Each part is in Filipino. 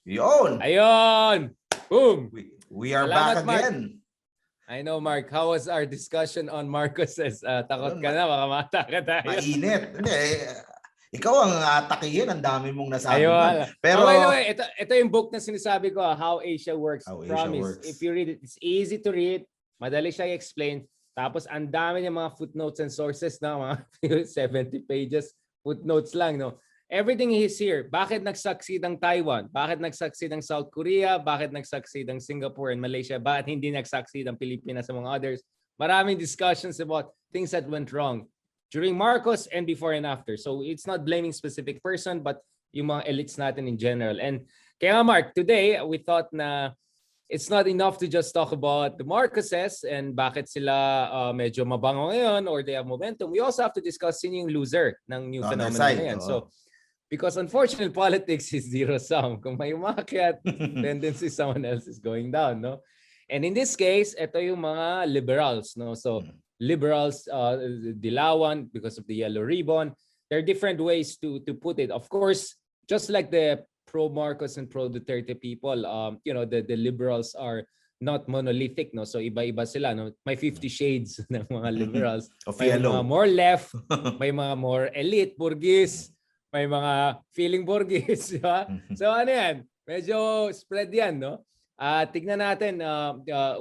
Yun! Ayun! Boom! We are Salamat, back again. Mark. I know, Mark. How was our discussion on Marcoses? Takot ka na, baka mataka tayo. Mainit. Hindi, ikaw ang atakihin. Ang dami mong nasabi nun. Pero, by the way, ito yung book na sinasabi ko, How Asia Works. How Asia Promise. Works. If you read it, it's easy to read. Madali siya i-explain. Tapos, ang dami niya mga footnotes and sources na mga 70 pages. Footnotes lang, no? Everything is here. Bakit nag-succeed ang Taiwan? Bakit nag-succeed ang South Korea? Bakit nag-succeed ang Singapore and Malaysia? Bakit hindi nag-succeed ang Pilipinas among others? Maraming discussions about things that went wrong during Marcos and before and after. So it's not blaming specific person but yung mga elites natin in general. And kaya nga Mark, today we thought na it's not enough to just talk about the Marcoses and bakit sila medyo mabango ngayon or they have momentum. We also have to discuss sino yung loser ng new phenomenon na yan. So because unfortunately, politics is zero-sum. Kung may umakyat, tendency someone else is going down, no? And in this case, ito yung mga liberals, no? So liberals, dilawan because of the yellow ribbon. There are different ways to put it. Of course, just like the pro-Marcos and pro-Duterte people, the liberals are not monolithic, no? So iba-iba sila, no? May 50 shades ng mga liberals. May mga more left, may mga more elite, burgis, may mga feeling Borges, di ba? So ano yan? Medyo spread yan, no? Tignan natin,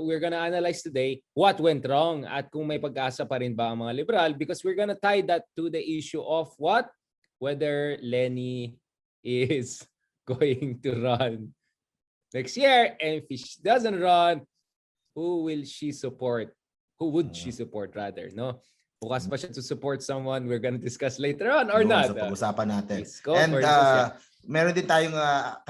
we're gonna analyze today what went wrong at kung may pag-asa pa rin ba ang mga liberal because we're gonna tie that to the issue of what? Whether Lenny is going to run next year. And if she doesn't run, who will she support? Who would she support rather, no? Bukas pa siya to support someone we're gonna discuss later on or not? Sa pag-usapan natin. And meron din tayong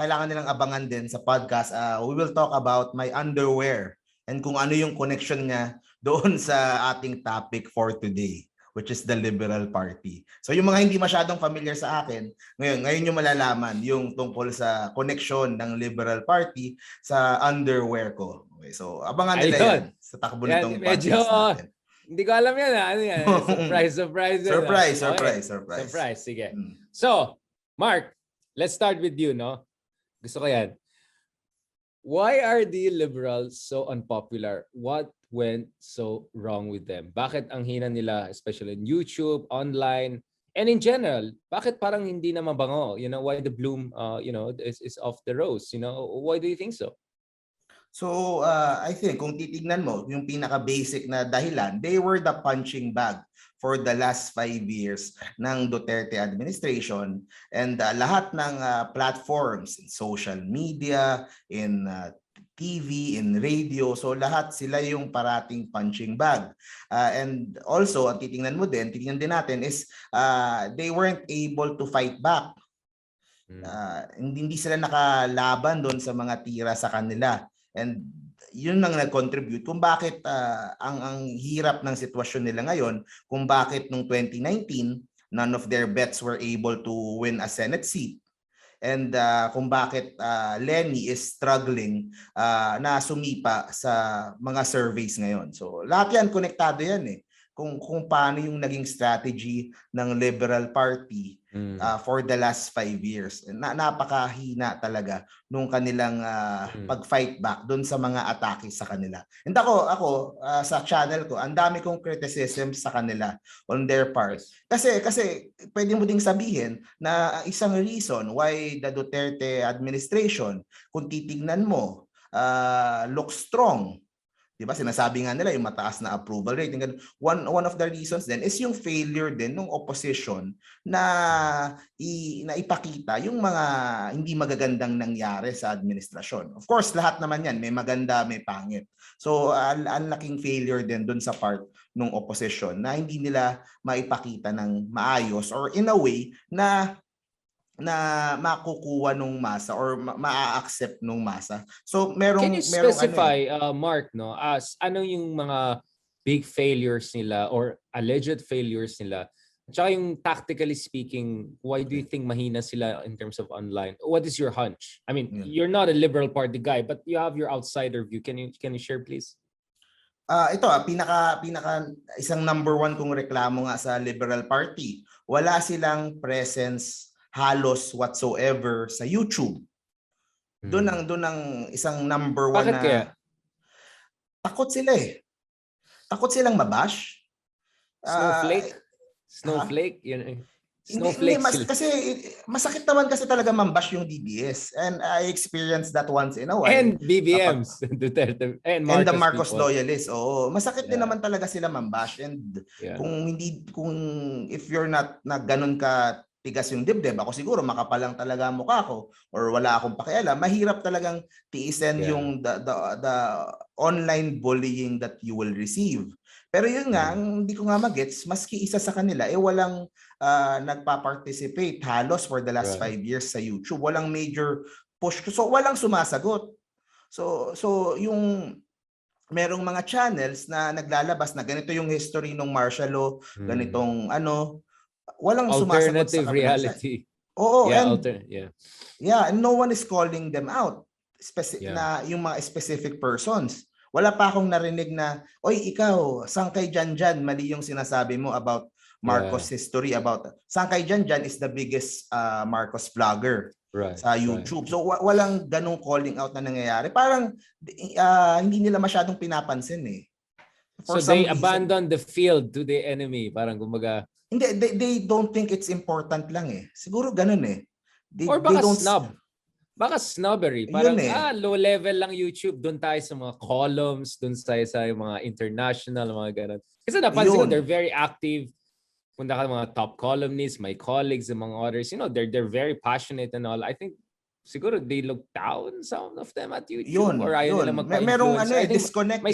kailangan nilang abangan din sa podcast. We will talk about my underwear and kung ano yung connection niya doon sa ating topic for today, which is the Liberal Party. So yung mga hindi masyadong familiar sa akin, ngayon yung malalaman yung tungkol sa connection ng Liberal Party sa underwear ko. Okay, so abangan nila yan sa takbo nitong podcast natin. Hindi ko alam yan. Ano yan? Surprise. Surprise. Sige. So, Mark, let's start with you, no? Gusto ko yan. Why are the liberals so unpopular? What went so wrong with them? Bakit ang hina nila, especially in YouTube, online, and in general? Bakit parang hindi na mabango? You know, why the bloom, is off the rose? You know, why do you think so? So, I think kung titignan mo, yung pinaka-basic na dahilan, they were the punching bag for the last 5 years ng Duterte administration and lahat ng platforms in social media, in TV, in radio, so lahat sila yung parating punching bag. And also, ang titignan din natin is they weren't able to fight back. Hindi sila nakalaban doon sa mga tira sa kanila. And yun ang nag-contribute kung bakit ang hirap ng sitwasyon nila ngayon, kung bakit nung 2019 none of their bets were able to win a Senate seat, and kung bakit Lenny is struggling na sumipa sa mga surveys ngayon. So lahat yan konektado yan kung paano yung naging strategy ng Liberal Party for the last 5 years. Napakahina talaga nung kanilang pag-fight back doon sa mga atake sa kanila. And ako sa channel ko, ang dami kong criticism sa kanila on their part. Kasi pwede mo ding sabihin na isang reason why the Duterte administration, kung titignan mo, looks strong. Diba? Sinasabi nga nila yung mataas na approval rate. One of the reasons then is yung failure din ng opposition na ipakita yung mga hindi magagandang nangyari sa administrasyon. Of course, lahat naman yan. May maganda, may pangit. So, ang laking failure din dun sa part ng opposition na hindi nila maipakita ng maayos or in a way na makukuha nung masa or maa-accept nung masa. So Can you specify, Mark, no, as ano yung mga big failures nila or alleged failures nila? Tsaka yung tactically speaking, why do you think mahina sila in terms of online? What is your hunch? I mean, you're not a Liberal Party guy, but you have your outsider view. Can you share, please? Ito, pinaka isang number one kong reklamo nga sa Liberal Party. Wala silang presence halos whatsoever sa YouTube. Doon ang isang number one Bakit kaya? na takot sila eh. Takot silang mabash. Snowflake? Ha? Snowflake? Yun, Hindi snowflake sila. kasi masakit naman kasi talaga mambash yung DDS, and I experienced that once in a while. And BBMs, Duterte and And the Marcos Marcos people. loyalists. Oo, masakit din Yeah. naman talaga sila mambash, and Yeah. kung if you're not na ganun ka tigas yung dibdib, ako siguro makapalang talaga ang mukha ko or wala akong pakialam, mahirap talagang tiisin yung the online bullying that you will receive. Pero yun nga, hindi ko nga magets, maski isa sa kanila, walang nagpa-participate halos for the last 5 years sa YouTube. Walang major push. So walang sumasagot. So yung merong mga channels na naglalabas na ganito yung history ng martial law, ganitong walang sumasagot sa alternative reality. Oo, and no one is calling them out. Na yung mga specific persons. Wala pa akong narinig na, oy, ikaw, sangkay dyan, mali yung sinasabi mo about Marcos history, about sangkay dyan is the biggest Marcos vlogger sa YouTube. So walang ganong calling out na nangyayari. Parang hindi nila masyadong pinapansin eh. So they abandon the field to the enemy. Parang kumbaga... Hindi, they don't think it's important lang eh. Siguro ganun eh. Or baka snob. Baka snobbery. Parang, low level lang YouTube. Doon tayo sa mga columns, doon tayo sa mga international, mga ganun. Kasi napansin ko, they're very active. Punta ka mga top columnists, my colleagues, among others, they're very passionate and all. I think, siguro they look down, some of them at YouTube. Or ayaw nila magpa-influence. Merong disconnect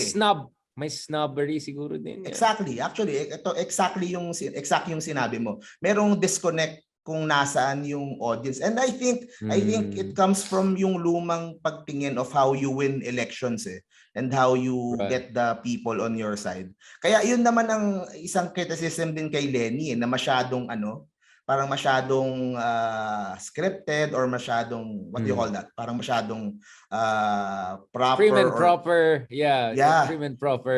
May snobbery siguro din. Exactly. Actually, ito exact yung sinabi mo. Merong disconnect kung nasaan yung audience. And I think it comes from yung lumang pagtingin of how you win elections and how you get the people on your side. Kaya yun naman ang isang criticism din kay Lenny na masyadong parang masyadong scripted or masyadong what do you call that? Parang masyadong proper. Prim and proper. Prim and proper.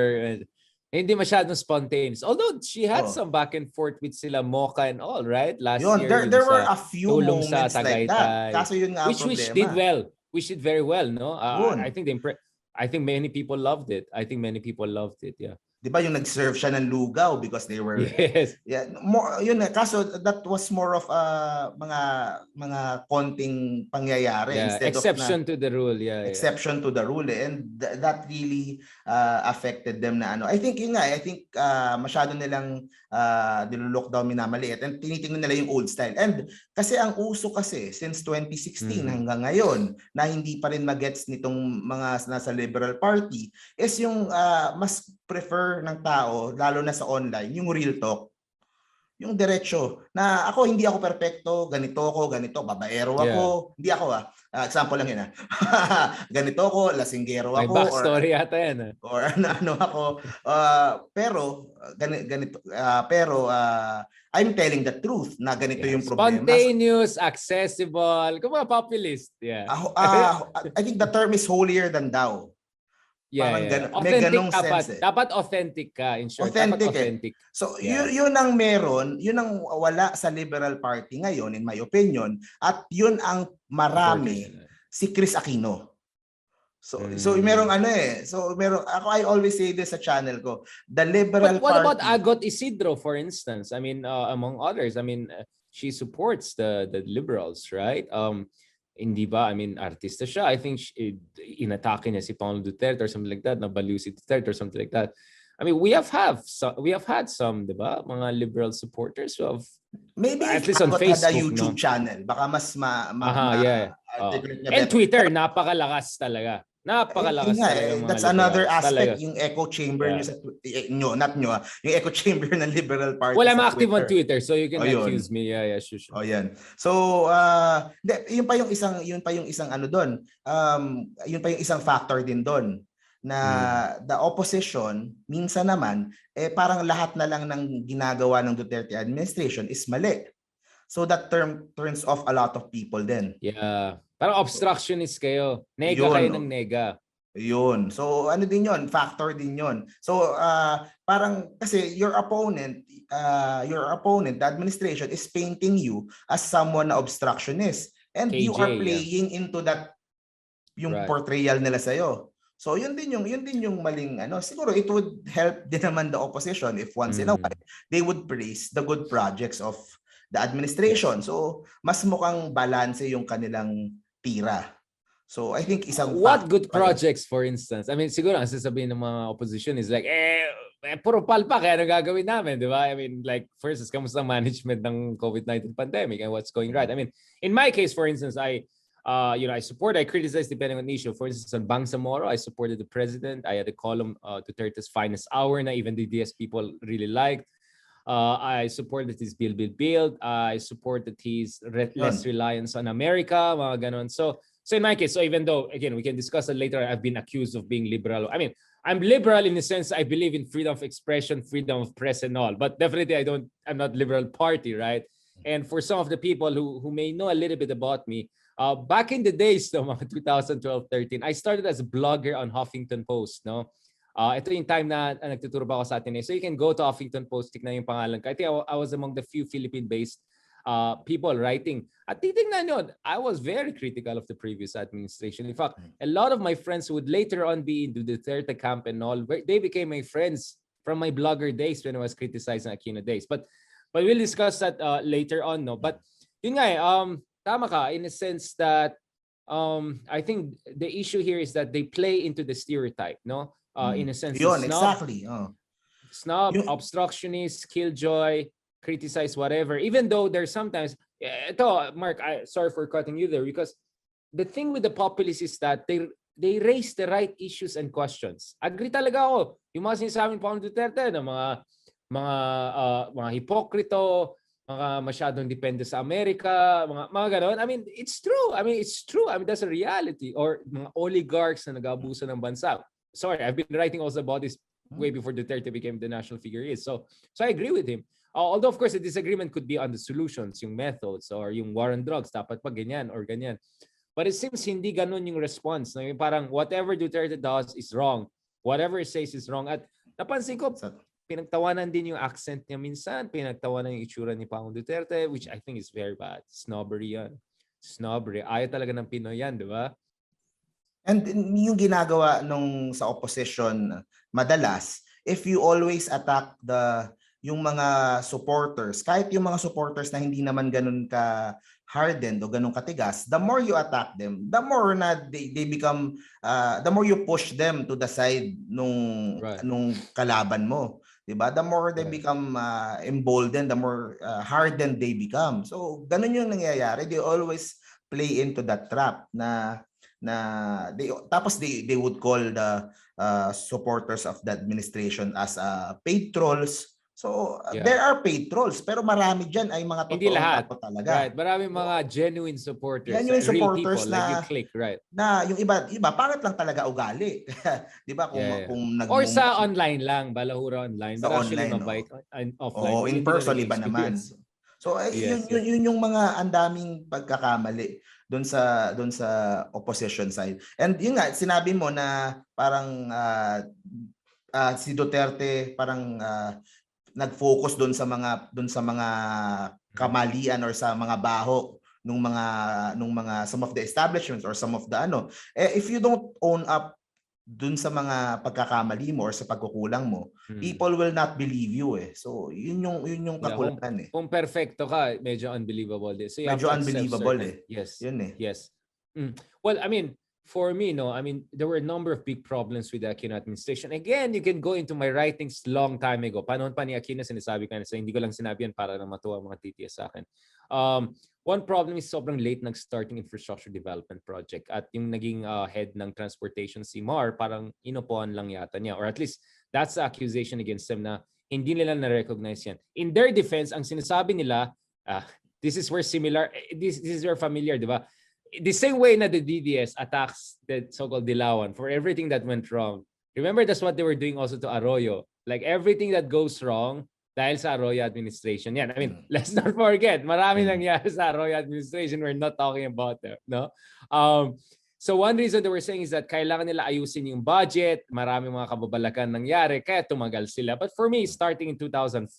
Hindi masyadong spontaneous. Although she had some back and forth with sila Mocha and all, right? Last year. There were a few moments like that. Kaso yun nga which did well. Which did very well, no? I think many people loved it. Yeah. Di ba yung nag-serve siya ng lugaw because they were yun kaso that was more of mga konting pangyayari instead exception to the rule. Exception to the rule and that really affected them na I think yun nga masyado nilang nilulok daw minamaliit and tinitingnan nila yung old style. And kasi ang uso kasi since 2016 hanggang ngayon na hindi pa rin magets nitong mga nasa Liberal Party is yung mas prefer ng tao, lalo na sa online, yung real talk. Yung diretso. Na hindi ako perpekto, ganito, babaero ako. Hindi ako example lang yun ganito ako, lasinggero ako. May backstory yata yan. Or ano ako. Pero, ganito. I'm telling the truth na ganito yung problema. Spontaneous, accessible, kung mga populist. I think the term is holier than thou. May ganong sense dapat authentic ka, in short. Authentic. So yun ang meron, yun ang wala sa Liberal Party ngayon in my opinion, at yun ang marami si Chris Aquino. So merong ako I always say this sa channel ko, the Liberal Party. What about Agot Isidro, for instance? I mean, among others, she supports the liberals, right? Hindi ba? Artista siya. I think inatake niya si Paolo Duterte or something like that. Nabaliw si Duterte or something like that. We have had some, di ba? Mga liberal supporters who have maybe at least on Facebook, had a YouTube channel. Baka mas and Twitter, napakalakas talaga. Napakalakas talaga. That's another aspect, yung echo chamber nyo yung echo chamber ng Liberal Party. Well, I'm active on Twitter, so you can accuse me. Sure. Yan. So, yun pa yung isang doon. Yun pa yung isang factor din doon na the opposition minsan naman parang lahat na lang ng ginagawa ng Duterte administration is mali. So that term turns off a lot of people then. Yeah. Parang obstructionist kayo. Nega kayo ng nega. Yun. So din yun? Factor din yun. So parang kasi your opponent, the administration is painting you as someone na obstructionist. And KJ, you are playing into that yung Right. portrayal nila sa So yun din yung maling siguro it would help din naman the opposition if once in a while they would praise the good projects of the administration. Yes. So mas mukhang balanse yung kanilang tira. So I think isang What factor good pa yun. projects, for instance? I mean, siguro ang sasabihin ng mga opposition is like, puro palpa, kaya ano gagawin namin, di ba? I mean, like, first is, kamusta ang management ng COVID-19 pandemic and what's going right? I mean, in my case, for instance, I criticize depending on the issue. For instance, on Bangsamoro, I supported the president. I had a column, Duterte's Finest Hour, na even the DS people really liked. I support that he's build. I support that he's less reliance on America, mga ganon. So in my case, so even though, again, we can discuss it later, I've been accused of being liberal. I mean, I'm liberal in the sense I believe in freedom of expression, freedom of press and all. But definitely I'm not liberal party, right? And for some of the people who may know a little bit about me, back in the days, no, mga 2012-13, I started as a blogger on Huffington Post, no? Ito yung time na nagtuturo pa ako sa atin. So you can go to Huffington Post, tignan yung pangalan ko. I think I was among the few Philippine-based people writing. At titingnan nyo, I was very critical of the previous administration. In fact, a lot of my friends who would later on be in the Duterte camp and all, they became my friends from my blogger days when I was criticizing Aquino days. But we'll discuss that later on, no? But yun nga, tama ka in a sense that I think the issue here is that they play into the stereotype, no? In a sense, yun, exactly. Snob, obstructionist, killjoy, criticize whatever, even though there's sometimes, ito, Mark, sorry for cutting you there, because the thing with the populists is that they raise the right issues and questions. Agree talaga ako. Yung mga sinasabi pa ng Duterte na mga hipokrito, mga masyadong depende sa Amerika, mga ganon. I mean, it's true. I mean, that's a reality. Or mga oligarchs na nag-abuso ng bansa. Sorry, I've been writing also about this way before Duterte became the national figure he is. So I agree with him. Although, of course, the disagreement could be on the solutions, yung methods, or yung war on drugs, dapat pa ganyan or ganyan. But it seems hindi ganun yung response. No? Yung parang whatever Duterte does is wrong. Whatever he says is wrong. At napansin ko, pinagtawanan din yung accent niya minsan. Pinagtawanan yung itsura ni Pangulong Duterte, which I think is very bad. Snobbery yan. Snobbery. Ayaw talaga ng Pinoy yan, di ba? And yung ginagawa nung sa opposition, madalas, if you always attack yung mga supporters, kahit yung mga supporters na hindi naman ganun ka hardened o ganun katigas, the more you attack them, the more na they become, the more you push them to the side nung kalaban mo. Diba? The more they become emboldened, the more hardened they become. So ganun yung nangyayari. They always play into that trap na tapos they would call the supporters of the administration as paid trolls. So there are paid trolls, pero marami diyan ay mga totoong tao talaga. Right, marami mga genuine supporters. Genuine supporters people, like you click, right? Na yung iba pangit lang talaga ugali. 'Di ba kung or sa online lang, balahura online, sa online, mabait offline. In person iba naman. So yun yung mga andaming pagkakamali doon sa opposition side. And yun nga sinabi mo na parang si Duterte parang nag-focus doon sa mga kamalian or sa mga baho nung mga some of the establishments or some of the if you don't own up dun sa mga pagkakamali mo or sa pagkukulang mo, people will not believe you So yun yung kakulangan Kung perfecto ka, medyo unbelievable So medyo unbelievable Yes. Yun Yes. Well, I mean, for me, there were a number of big problems with the Aquino administration. Again, you can go into my writings long time ago. Panahon pa ni Aquino, sinasabi ko na, so hindi ko lang sinabi yan para na matuwa mga titiya sa akin. One problem is sobrang late nag-starting infrastructure development project. At yung naging head ng transportation si Mar, parang inupuan lang yata niya. Or at least, that's the accusation against them na hindi nila na-recognize yan. In their defense, ang sinasabi nila, this is where familiar, di ba? The same way na the DDS attacks the so-called Dilawan for everything that went wrong. Remember, that's what they were doing also to Arroyo. Like everything that goes wrong dahil sa Arroyo administration. Yan. I mean, let's not forget, marami nangyari sa Arroyo administration. We're not talking about them, no? So one reason they were saying is that kailangan nila ayusin yung budget. Maraming mga kababalakan nangyari, kaya tumagal sila. But for me, starting in 2014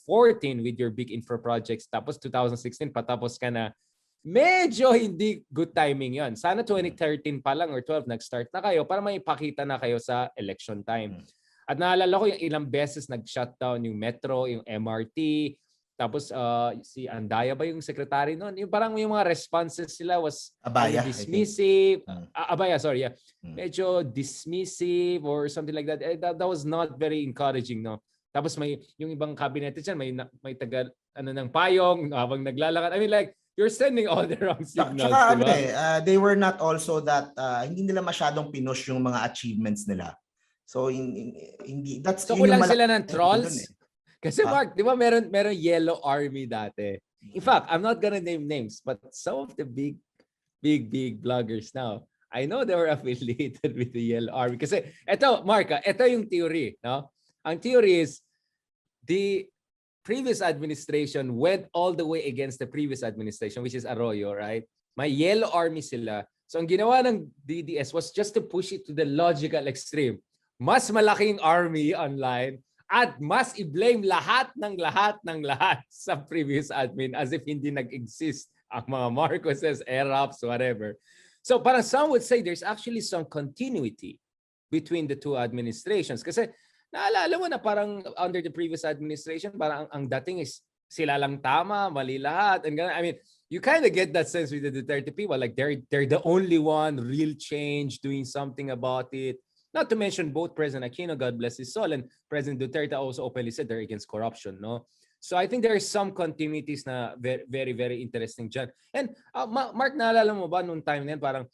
with your big infra projects, tapos 2016, patapos ka na medyo hindi good timing yon. Sana 2013 pa lang or 12 nag-start na kayo para maipakita na kayo sa election time. At naalala ko yung ilang beses nag-shutdown yung metro, yung MRT, tapos si Andaya ba yung secretary noon? Yung parang yung mga responses sila was Abaya, dismissive. Abaya, sorry. Yeah. Medyo dismissive or something like that. That was not very encouraging, no? Tapos may yung ibang cabinet diyan, may taga ng payong habang naglalakad. I mean, like, you're sending all the wrong signals. Tsaka, diba? they were not also that hindi nila masyadong pinush yung mga achievements nila. So hindi, that's so kulang sila ng trolls. Kasi Mark, di ba meron Yellow Army dati. In fact, I'm not gonna name names, but some of the big bloggers now, I know they were affiliated with the Yellow Army. Kasi eto, Mark, eto yung theory, no? Ang theory is the previous administration went all the way against the previous administration, which is Arroyo, right? May Yellow Army sila. So ang ginawa ng DDS was just to push it to the logical extreme. Mas malaking army online at mas i-blame lahat sa previous admin as if hindi nag-exist ang mga Marcoses, ERAPs, whatever. So parang some would say there's actually some continuity between the two administrations. Kasi naalala mo na parang under the previous administration, parang ang dating is sila lang tama, mali lahat. And I mean, you kind of get that sense with the Duterte people. Like they're the only one, real change, doing something about it. Not to mention both President Aquino, God bless his soul, and President Duterte also openly said they're against corruption, no? So I think there are some continuities na very, very, very interesting dyan. And Mark, naalala mo ba nung time na yan, parang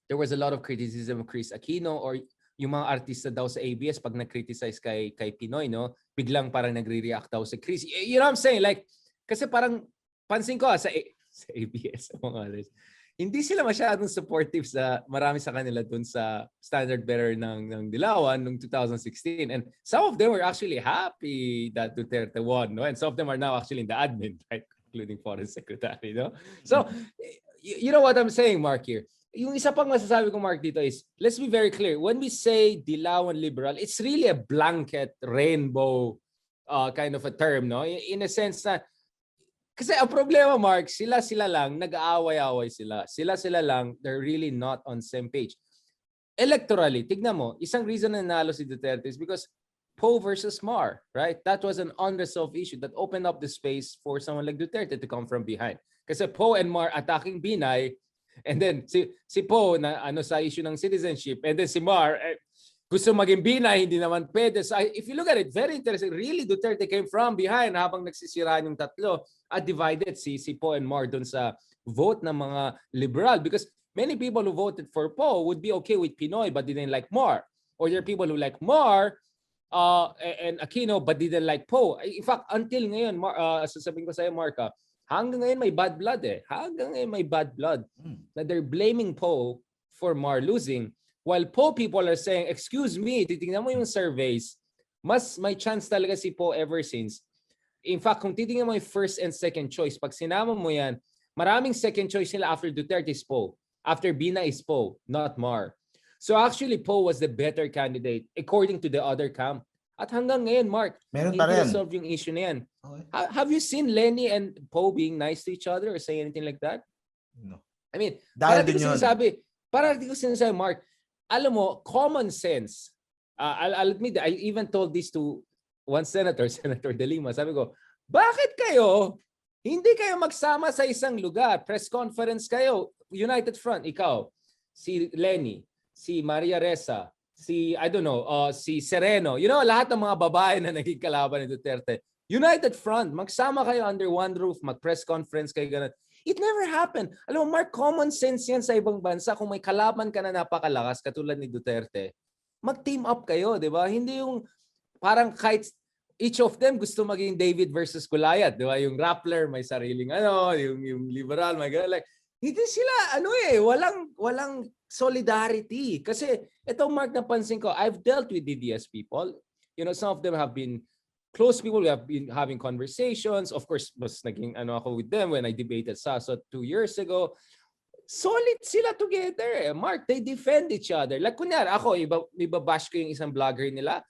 there was a lot of criticism of Chris Aquino or yung mga artista daw sa ABS pag nag-criticize kay Pinoy, no? Biglang parang nagre-react daw sa Chris. You know what I'm saying? Like, kasi parang pansin ko sa ABS, among others, hindi sila masyadong supportive sa marami sa kanila dun sa standard bearer ng Dilawan noong 2016. And some of them were actually happy that Duterte won, no? And some of them are now actually in the admin, right? Including Foreign Secretary, no? So, you know what I'm saying, Mark, here? Yung isa pang masasabi ko, Mark, dito is, let's be very clear. When we say Dilawan liberal, it's really a blanket rainbow kind of a term, no? In a sense na, kasi ang problema, Mark, sila lang, nag-aaway-aaway sila. Sila lang, they're really not on same page. Electorally, tignan mo, isang reason na nanalo si Duterte is because Poe versus Mar, right? That was an unresolved issue that opened up the space for someone like Duterte to come from behind. Kasi Poe and Mar attacking Binay, and then si Poe na sa issue ng citizenship, and then si Mar gusto maging Binay, hindi naman pwede. So if you look at it, very interesting. Really, Duterte came from behind habang nagsisiraan yung tatlo at divided si Poe and Mar dun sa vote ng mga liberal. Because many people who voted for Poe would be okay with Pinoy but didn't like Mar. Or there are people who like Mar and Aquino but didn't like Poe. In fact, until ngayon, sasabihin ko sa'yo, Mark, hanggang ngayon may bad blood eh. Hanggang ngayon may bad blood. Na they're blaming Poe for Mar losing. While Poe people are saying, excuse me, titingnan mo yung surveys, mas may chance talaga si Poe ever since. In fact, kung titingnan mo yung first and second choice, pag sinama mo yan, maraming second choice nila after Duterte is Poe. After Bina is Poe, not Mar. So actually, Poe was the better candidate according to the other camp. At hanggang ngayon, Mark, meron pa rin. Solve yung issue na yan. Okay. Have you seen Lenny and Poe being nice to each other or saying anything like that? No. I mean, dahil din yun. Parang di ko sinasabi, Mark, alam mo, common sense. I'll admit, I even told this to one senator, Senator De Lima. Sabi ko, bakit hindi kayo magsama sa isang lugar? Press conference kayo, United Front, ikaw, si Lenny, si Maria Ressa, si Sereno, lahat ng mga babae na naging kalaban ni Duterte. United Front, magsama kayo under one roof, mag-press conference kayo, ganun. It never happened. Alam mo, Mark, common sense yan sa ibang bansa. Kung may kalaban ka na napakalakas, katulad ni Duterte, mag-team up kayo, di ba? Hindi yung parang kahit each of them gusto maging David versus Goliath, di ba? Yung Rappler may sariling yung liberal may gano'n. Like, hindi sila, walang solidarity. Kasi ito, Mark, napansin ko, I've dealt with DDS people. Some of them have been close people. We have been having conversations. Of course, mas naging ako with them when I debated SASO 2 years ago. Solid sila together. Mark, they defend each other. Like kunyari, ako, ibabash ko yung isang vlogger nila.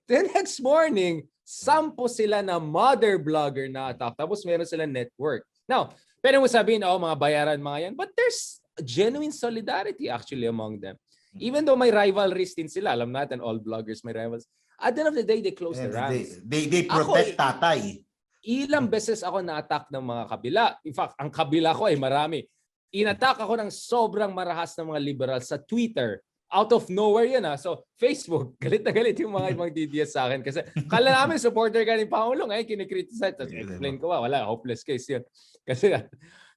The next morning, 10 sila na mother blogger na attack. Tapos meron sila network. Now, Pero mo sabihin, mga bayaran mga yan. But there's genuine solidarity actually among them. Even though may rivalries din sila, alam natin, all bloggers may rivals. At the end of the day, they close the And ranks. they protect tatay. Ilang beses ako na-attack ng mga kabila. In fact, ang kabila ko ay marami. In-attack ako ng sobrang marahas ng mga liberals sa Twitter. Out of nowhere yan So, Facebook, galit na galit yung mga ibang DDS sa akin. Kasi kala namin supporter ka ni Pangulong, kinikriticize. Tapos explain ko wala, hopeless case yun. Kasi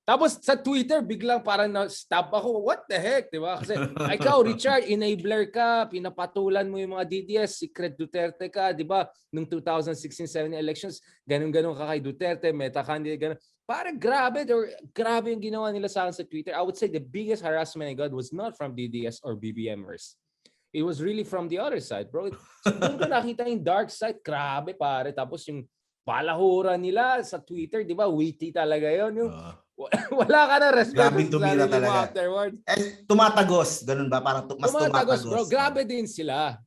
tapos sa Twitter, biglang parang na-stop ako. What the heck, di ba? Kasi ikaw, Richard, enabler ka, pinapatulan mo yung mga DDS, secret Duterte ka, di ba? Nung 2016-17 elections, ganun-ganun ka kay Duterte, meta-candidate, ganun. Parang grabe yung ginawa nila sa akin sa Twitter. I would say the biggest harassment I got was not from DDS or BBMers. It was really from the other side, bro. So, doon ko nakita yung dark side. Grabe, pare. Tapos yung palahura nila sa Twitter, di ba? Witty talaga yun. Yung, wala ka na respeto. Grabe tumira talaga. Afterwards. Tumatagos, ganun ba? Parang mas tumatagos. Bro. Grabe din sila.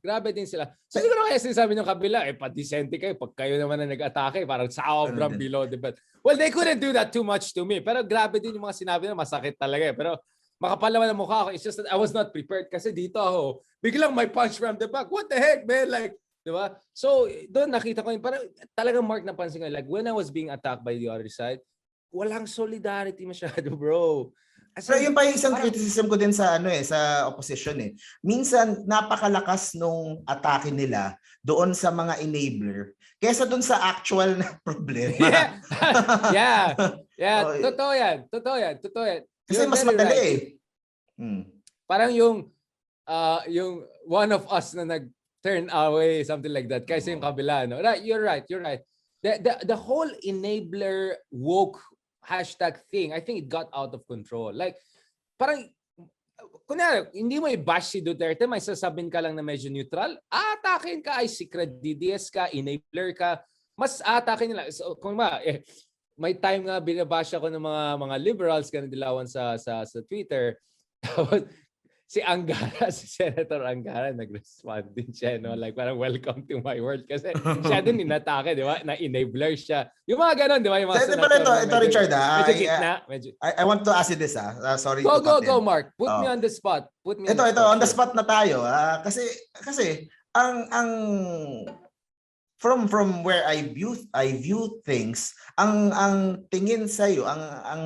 So, hindi ko na kaya sinasabi ng kabila, pa-decente kayo. Pag kayo naman na nag-atake, parang sobrang below the belt. Well, they couldn't do that too much to me. Pero grabe din yung mga sinabi na masakit talaga. Pero makapal naman ang mukha ko. It's just that I was not prepared kasi dito ako. Biglang may punch from the back. What the heck, man? Like, di ba? So, doon nakita ko yung parang talagang mark na pansin ko. Like, when I was being attacked by the other side, walang solidarity masyado, bro. Pero yung pa yung isang criticism ko din sa sa opposition Minsan napakalakas nung atake nila doon sa mga enabler kaysa doon sa actual na problema. Yeah. Totoo yan. Kasi mas madali Parang yung one of us na nag-turn away, something like that. Kaysa yung kabila, no? Right, you're right. The whole enabler woke hashtag thing, I think it got out of control. Like, parang, kunyari, hindi mo i-bash si Duterte, may sasabihin ka lang na medyo neutral, atakin ka, ay secret DDS ka, enabler ka, mas atakin nila. So, kung may time nga binabash ako ng mga liberals, ganun dilawan sa Twitter, tapos, si Senator Angara, nag-respond din siya, like parang welcome to my world kasi siya din inatake, di ba? Na-enabler siya. Yung mga ganun, di ba? Yung mga senator, ito Richard, I want to ask you this, sorry go, to cut in. Go, Mark. Put me on the spot. Ito, on the spot na tayo. Kasi, ang from where I view things, ang tingin sa iyo, ang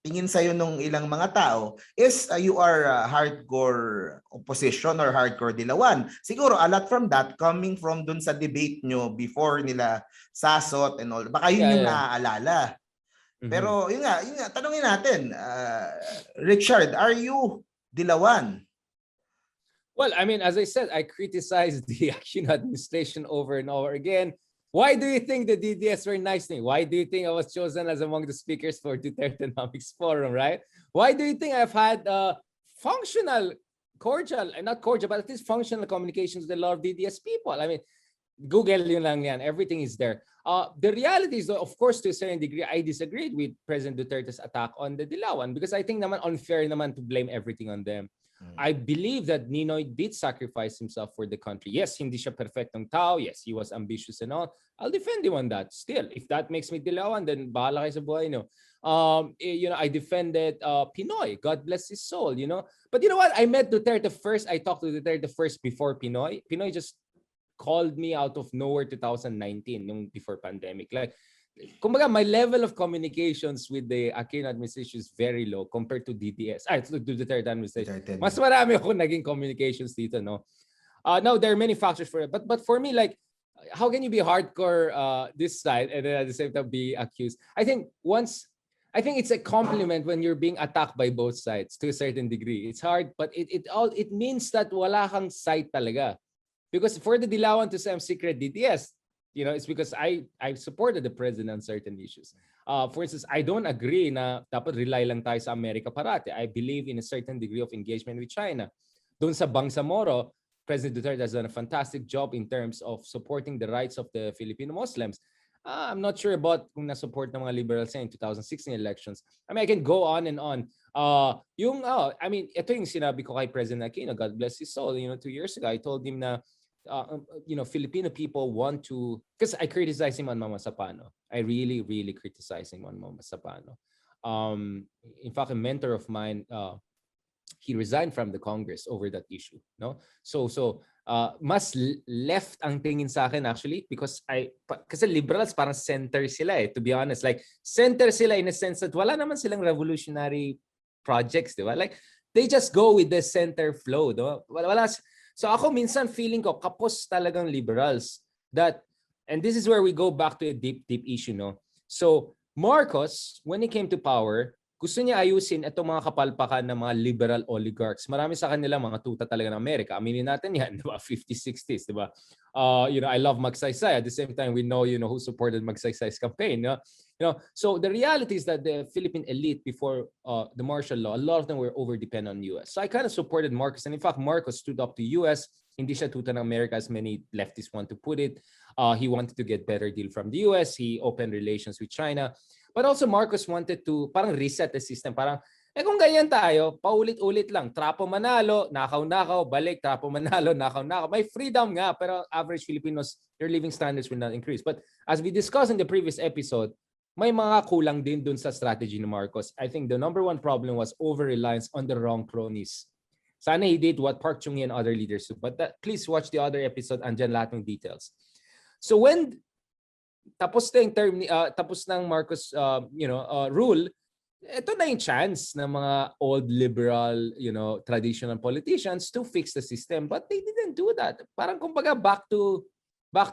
tingin sa iyo nung ilang mga tao is you are hardcore opposition or hardcore dilawan. Siguro a lot from that coming from dun sa debate nyo before nila sasot and all. Baka yun yung naaalala. Pero yun nga, tanungin natin, Richard, are you dilawan? Well, I mean, as I said, I criticized the Aquino administration over and over again. Why do you think the DDS were nice to me? Why do you think I was chosen as among the speakers for Dutertenomics Forum, right? Why do you think I've had functional, cordial, and not cordial, but at least functional communications with a lot of DDS people? I mean, Google yun lang yan. Everything is there. The reality is, of course, to a certain degree, I disagreed with President Duterte's attack on the Dilawan because I think naman unfair naman to blame everything on them. I believe that Ninoy did sacrifice himself for the country. Yes, hindi siya perfectong tao. Yes, he was ambitious and all. I'll defend him on that. Still, if that makes me Dilawan, then bahala kayo sa buhay, no? I defended Pinoy. God bless his soul, But you know what? I met Duterte first. I talked to Duterte first before Pinoy. Pinoy just called me out of nowhere 2019, nung before pandemic. Like, kumbaga, my level of communications with the Aquino administration is very low compared to DDS. To the third administration. Mas marami ako naging communications dito, no? Now, there are many factors for it. But for me, like, how can you be hardcore this side and then at the same time be accused? I think it's a compliment when you're being attacked by both sides to a certain degree. It's hard, but it means that wala kang side talaga. Because for the Dilawan to say I'm secret DDS, it's because I supported the president on certain issues. For instance, I don't agree na dapat rely lang tayo sa Amerika parati. I believe in a certain degree of engagement with China. Doon sa Bangsamoro, President Duterte has done a fantastic job in terms of supporting the rights of the Filipino Muslims. I'm not sure about kung na-support ng mga liberals in 2016 elections. I mean, I can go on and on. Ito yung sinabi ko kay President Aquino, God bless his soul. 2 years ago, I told him na Filipino people want to, because I criticize him on Mama Sapano. I really, really criticize him on Mama Sapano. in fact, a mentor of mine, he resigned from the Congress over that issue. No, mas left ang tingin sa akin actually because kasi liberals parang center sila to be honest, like center sila in a sense that wala naman silang revolutionary projects, di ba? Like they just go with the center flow, no? So ako minsan feeling ko kapos talagang liberals that, and this is where we go back to a deep issue, no? So Marcos, when he came to power, gusto niya ayusin itong mga kapalpakan ng mga liberal oligarchs. Marami sa kanila mga tuta talaga ng Amerika. Aminin natin yan, di ba? 50s, 60s, di ba? I love Magsaysay. At the same time, we know, who supported Magsaysay's campaign. So the reality is that the Philippine elite before the martial law, a lot of them were over-dependent on US. So I kind of supported Marcos. And in fact, Marcos stood up to US. Hindi siya tuta ng America as many leftists want to put it. He wanted to get better deal from the US. He opened relations with China. But also Marcos wanted to parang reset the system. Parang, kung ganyan tayo, paulit-ulit lang. Trapo manalo, nakaw-nakaw, balik, trapo manalo, nakaw-nakaw. May freedom nga, pero average Filipinos, their living standards will not increase. But as we discussed in the previous episode, may mga kulang din dun sa strategy ni Marcos. I think the number one problem was over-reliance on the wrong cronies. Sana he did what Park Chung-hee and other leaders do. But please watch the other episode, andyan lahat ng details. So when tapos na yung term tapos ng Marcos rule, ito na yung chance ng mga old liberal, traditional politicians to fix the system, but they didn't do that. Parang kumbaga back to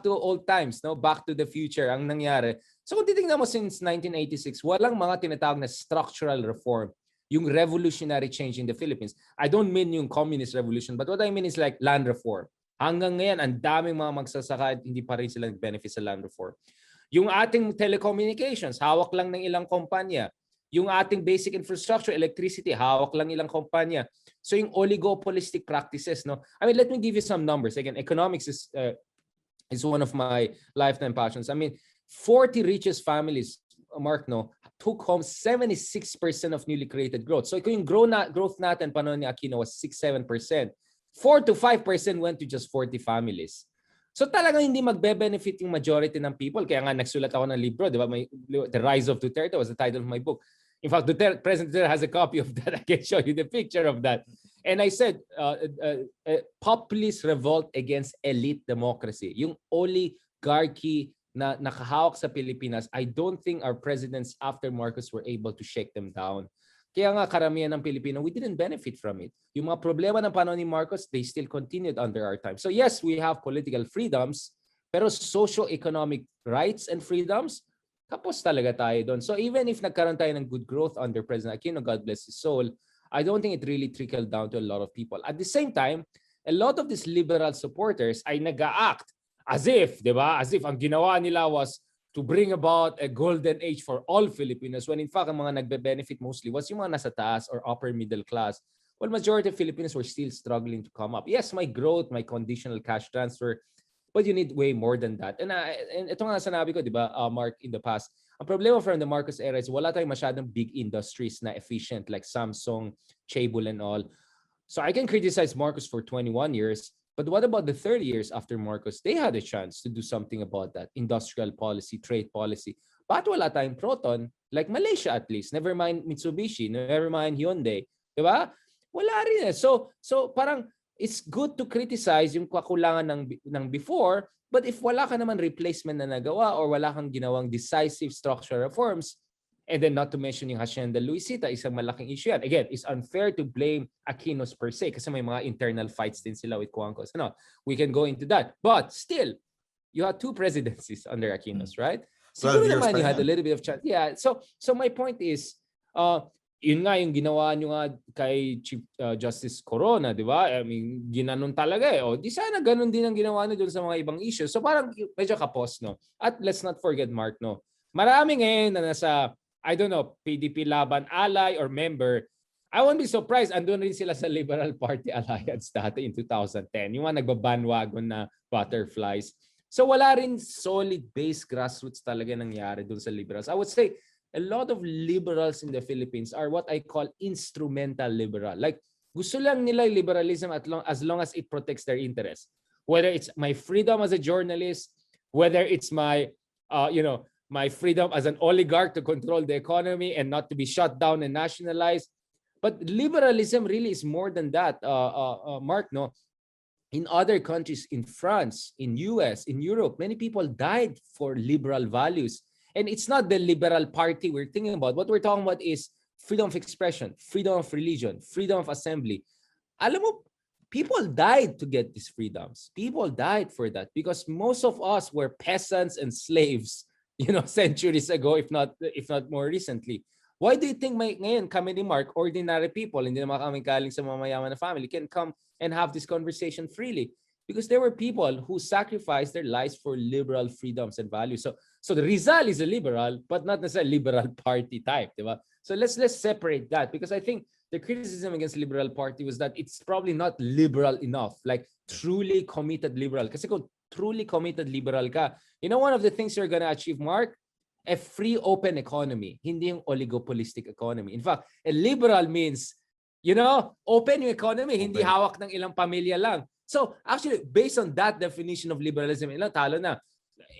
old times, no? Back to the future ang nangyari. So kung titingnan mo since 1986, walang mga tinatawag na structural reform, yung revolutionary change in the Philippines. I don't mean yung communist revolution, but what I mean is like land reform. Hanggang ngayon, ang daming mga magsasaka, hindi pa rin sila nag-benefit sa land reform. Yung ating telecommunications, hawak lang ng ilang kumpanya. Yung ating basic infrastructure, electricity, hawak lang ilang kumpanya. So yung oligopolistic practices, no? I mean, let me give you some numbers. Again, economics is one of my lifetime passions. I mean, 40 richest families, Mark, no, took home 76% of newly created growth. So kung yung growth natin panahon ni Aquino was 6-7%, 4 to 5% went to just 40 families. So talagang hindi magbe-benefit yung majority ng people. Kaya nga nagsulat ako ng libro, di ba? The Rise of Duterte was the title of my book. In fact, President Duterte has a copy of that. I can show you the picture of that. And I said, populist revolt against elite democracy. Yung oligarchy na nakahawak sa Pilipinas, I don't think our presidents after Marcos were able to shake them down. Kaya nga karamihan ng Pilipino, we didn't benefit from it. Yung mga problema ng panahon ni Marcos, they still continued under our time. So yes, we have political freedoms, pero socio-economic rights and freedoms, kapos talaga tayo doon. So even if nagkaroon tayo ng good growth under President Aquino, God bless his soul, I don't think it really trickled down to a lot of people. At the same time, a lot of these liberal supporters ay nag-a-act as if, di ba? As if ang ginawa nila was to bring about a golden age for all Filipinos, when in fact, ang mga nagbe-benefit mostly was yung mga nasa taas or upper middle class. Well, majority of Filipinos were still struggling to come up. Yes, my growth, my conditional cash transfer, but you need way more than that. And ito nga sanabi ko, di ba, Mark, in the past, ang problema from the Marcos era is wala tayong masyadong big industries na efficient like Samsung, Chaebol and all. So I can criticize Marcos for 21 years, but what about the 30 years after Marcos? They had a chance to do something about that. Industrial policy, trade policy. Bakit wala tayong Proton? Like Malaysia at least. Never mind Mitsubishi. Never mind Hyundai. Diba? Wala rin eh. So parang it's good to criticize yung kakulangan ng before, but if wala ka naman replacement na nagawa or wala kang ginawang decisive structural reforms, and then not to mention yung Hacienda Luisita, isang malaking issue yan. Again, it's unfair to blame Aquinos per se kasi may mga internal fights din sila with Cuangcos. We can go into that. But still, you had 2 presidencies under Aquinos, right? Siguro naman you had a little bit of chance. Yeah, so my point is, yun nga yung ginawa nyo nga kay Chief Justice Corona, di ba? I mean, ginanon talaga eh. O, di sana ganun din ang ginawa nyo dun sa mga ibang issues. So parang medyo kapos, no? At let's not forget, Mark, no? Marami ngayon na nasa, I don't know, PDP Laban ally or member, I won't be surprised, andun rin sila sa Liberal Party Alliance dati in 2010. Yung mga nagbabandwagon na butterflies. So wala rin solid base grassroots talaga nangyari dun sa liberals. I would say a lot of liberals in the Philippines are what I call instrumental liberal. Like gusto lang nila liberalism as long as it protects their interests. Whether it's my freedom as a journalist, whether it's my my freedom as an oligarch to control the economy and not to be shut down and nationalized. But liberalism really is more than that, Mark. No, in other countries, in France, in US, in Europe, many people died for liberal values. And it's not the liberal party we're thinking about. What we're talking about is freedom of expression, freedom of religion, freedom of assembly. Alam mo, people died to get these freedoms. People died for that because most of us were peasants and slaves, centuries ago, if not more recently. Why do you think ngayon kami ni Mark, ordinary people, hindi naman kami galing sa mamayaman na family, can come and have this conversation freely? Because there were people who sacrificed their lives for liberal freedoms and values. So the Rizal is a liberal, but not necessarily liberal party type, diba? So let's separate that, because I think the criticism against Liberal Party was that it's probably not liberal enough, like truly committed liberal. Kasi kung truly committed liberal ka, one of the things you're gonna achieve, Mark, a free open economy, hindi yung oligopolistic economy. In fact, a liberal means, open yung economy, hindi hawak ng ilang pamilya lang. So actually, based on that definition of liberalism, talo na.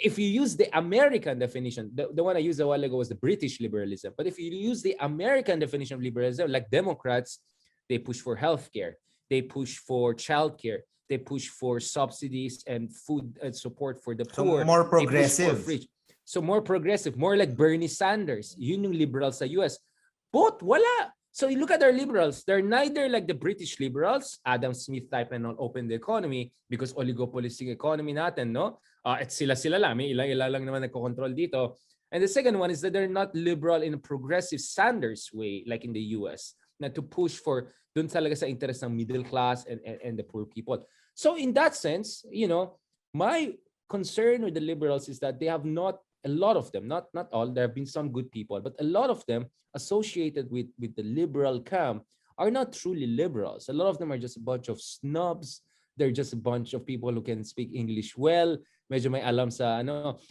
If you use the American definition, the one I used a while ago was the British liberalism. But if you use the American definition of liberalism, like Democrats, they push for healthcare, they push for childcare, they push for subsidies and food and support for the poor. So more progressive. So more progressive, more like Bernie Sanders. Yun yung liberals sa US. Both, wala. So you look at our liberals, they're neither like the British liberals, Adam Smith type and all, open the economy because oligopolistic economy natin, no? At sila lang, may ilang lang naman nagko-control dito. And the second one is that they're not liberal in a progressive Sanders way, like in the US, na to push for dun talaga sa interest ng middle class and the poor people. So in that sense, my concern with the liberals is that they have not, a lot of them, not all, there have been some good people, but a lot of them associated with the liberal camp are not truly liberals. A lot of them are just a bunch of snobs. They're just a bunch of people who can speak English well. Medyo may alam sa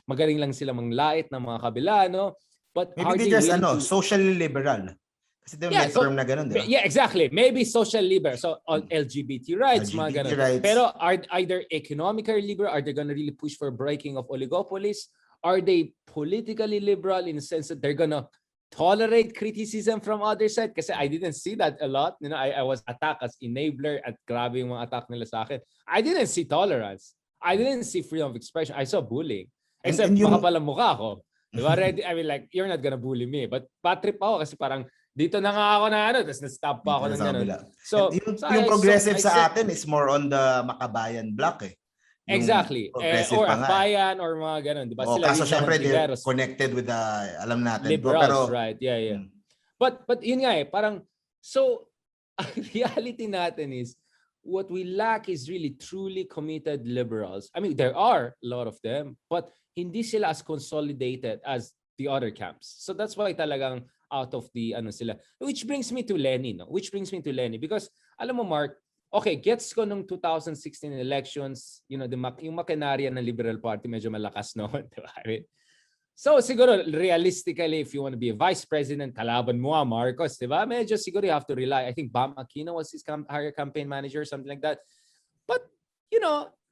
magaling lang sila manglait ng mga kabila, But maybe they just socially liberal. Kasi may term na ganun, di ba? Yeah, exactly. Maybe social liberal. So on LGBT rights, mga ganun. Rights. Pero are they economically liberal? Are they gonna really push for breaking of oligopolies? Are they politically liberal in the sense that they're gonna tolerate criticism from other side? Kasi I didn't see that a lot. I was attacked as enabler at grabe yung mga attack nila sa akin. I didn't see tolerance. I didn't see freedom of expression. I saw bullying. Except makapalang mukha ko. Diba? I mean, like, you're not gonna bully me. But patrip ako kasi parang dito na nga ako na tapos na-stop pa ako ng gano'n. So, yung progressive sa atin is more on the makabayan block eh. Exactly. Or Akbayan or mga ganun. Diba? Sila kaso syempre they're connected with the, alam natin. Liberals, right. Yeah. But yun nga parang, so, ang reality natin is, what we lack is really truly committed liberals. I mean, there are a lot of them, but hindi sila as consolidated as the other camps. So that's why talagang out of the sila. Which brings me to Lenny, because alam mo, Mark, okay, gets ko nung 2016 elections, yung makinarya ng Liberal Party medyo malakas noon, diba? I mean, so siguro realistically, if you want to be a vice president, kalaban mo Marcos, diba? Medyo siguro you have to rely. I think Bam Aquino was his campaign manager, something like that. But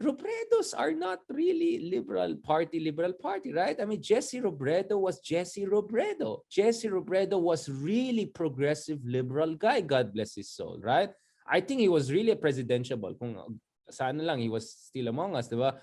Robredos are not really liberal party, right? I mean, Jesse Robredo was Jesse Robredo. Jesse Robredo was really progressive liberal guy, God bless his soul, right? I think he was really a presidential. Kung sana lang he was still among us, diba?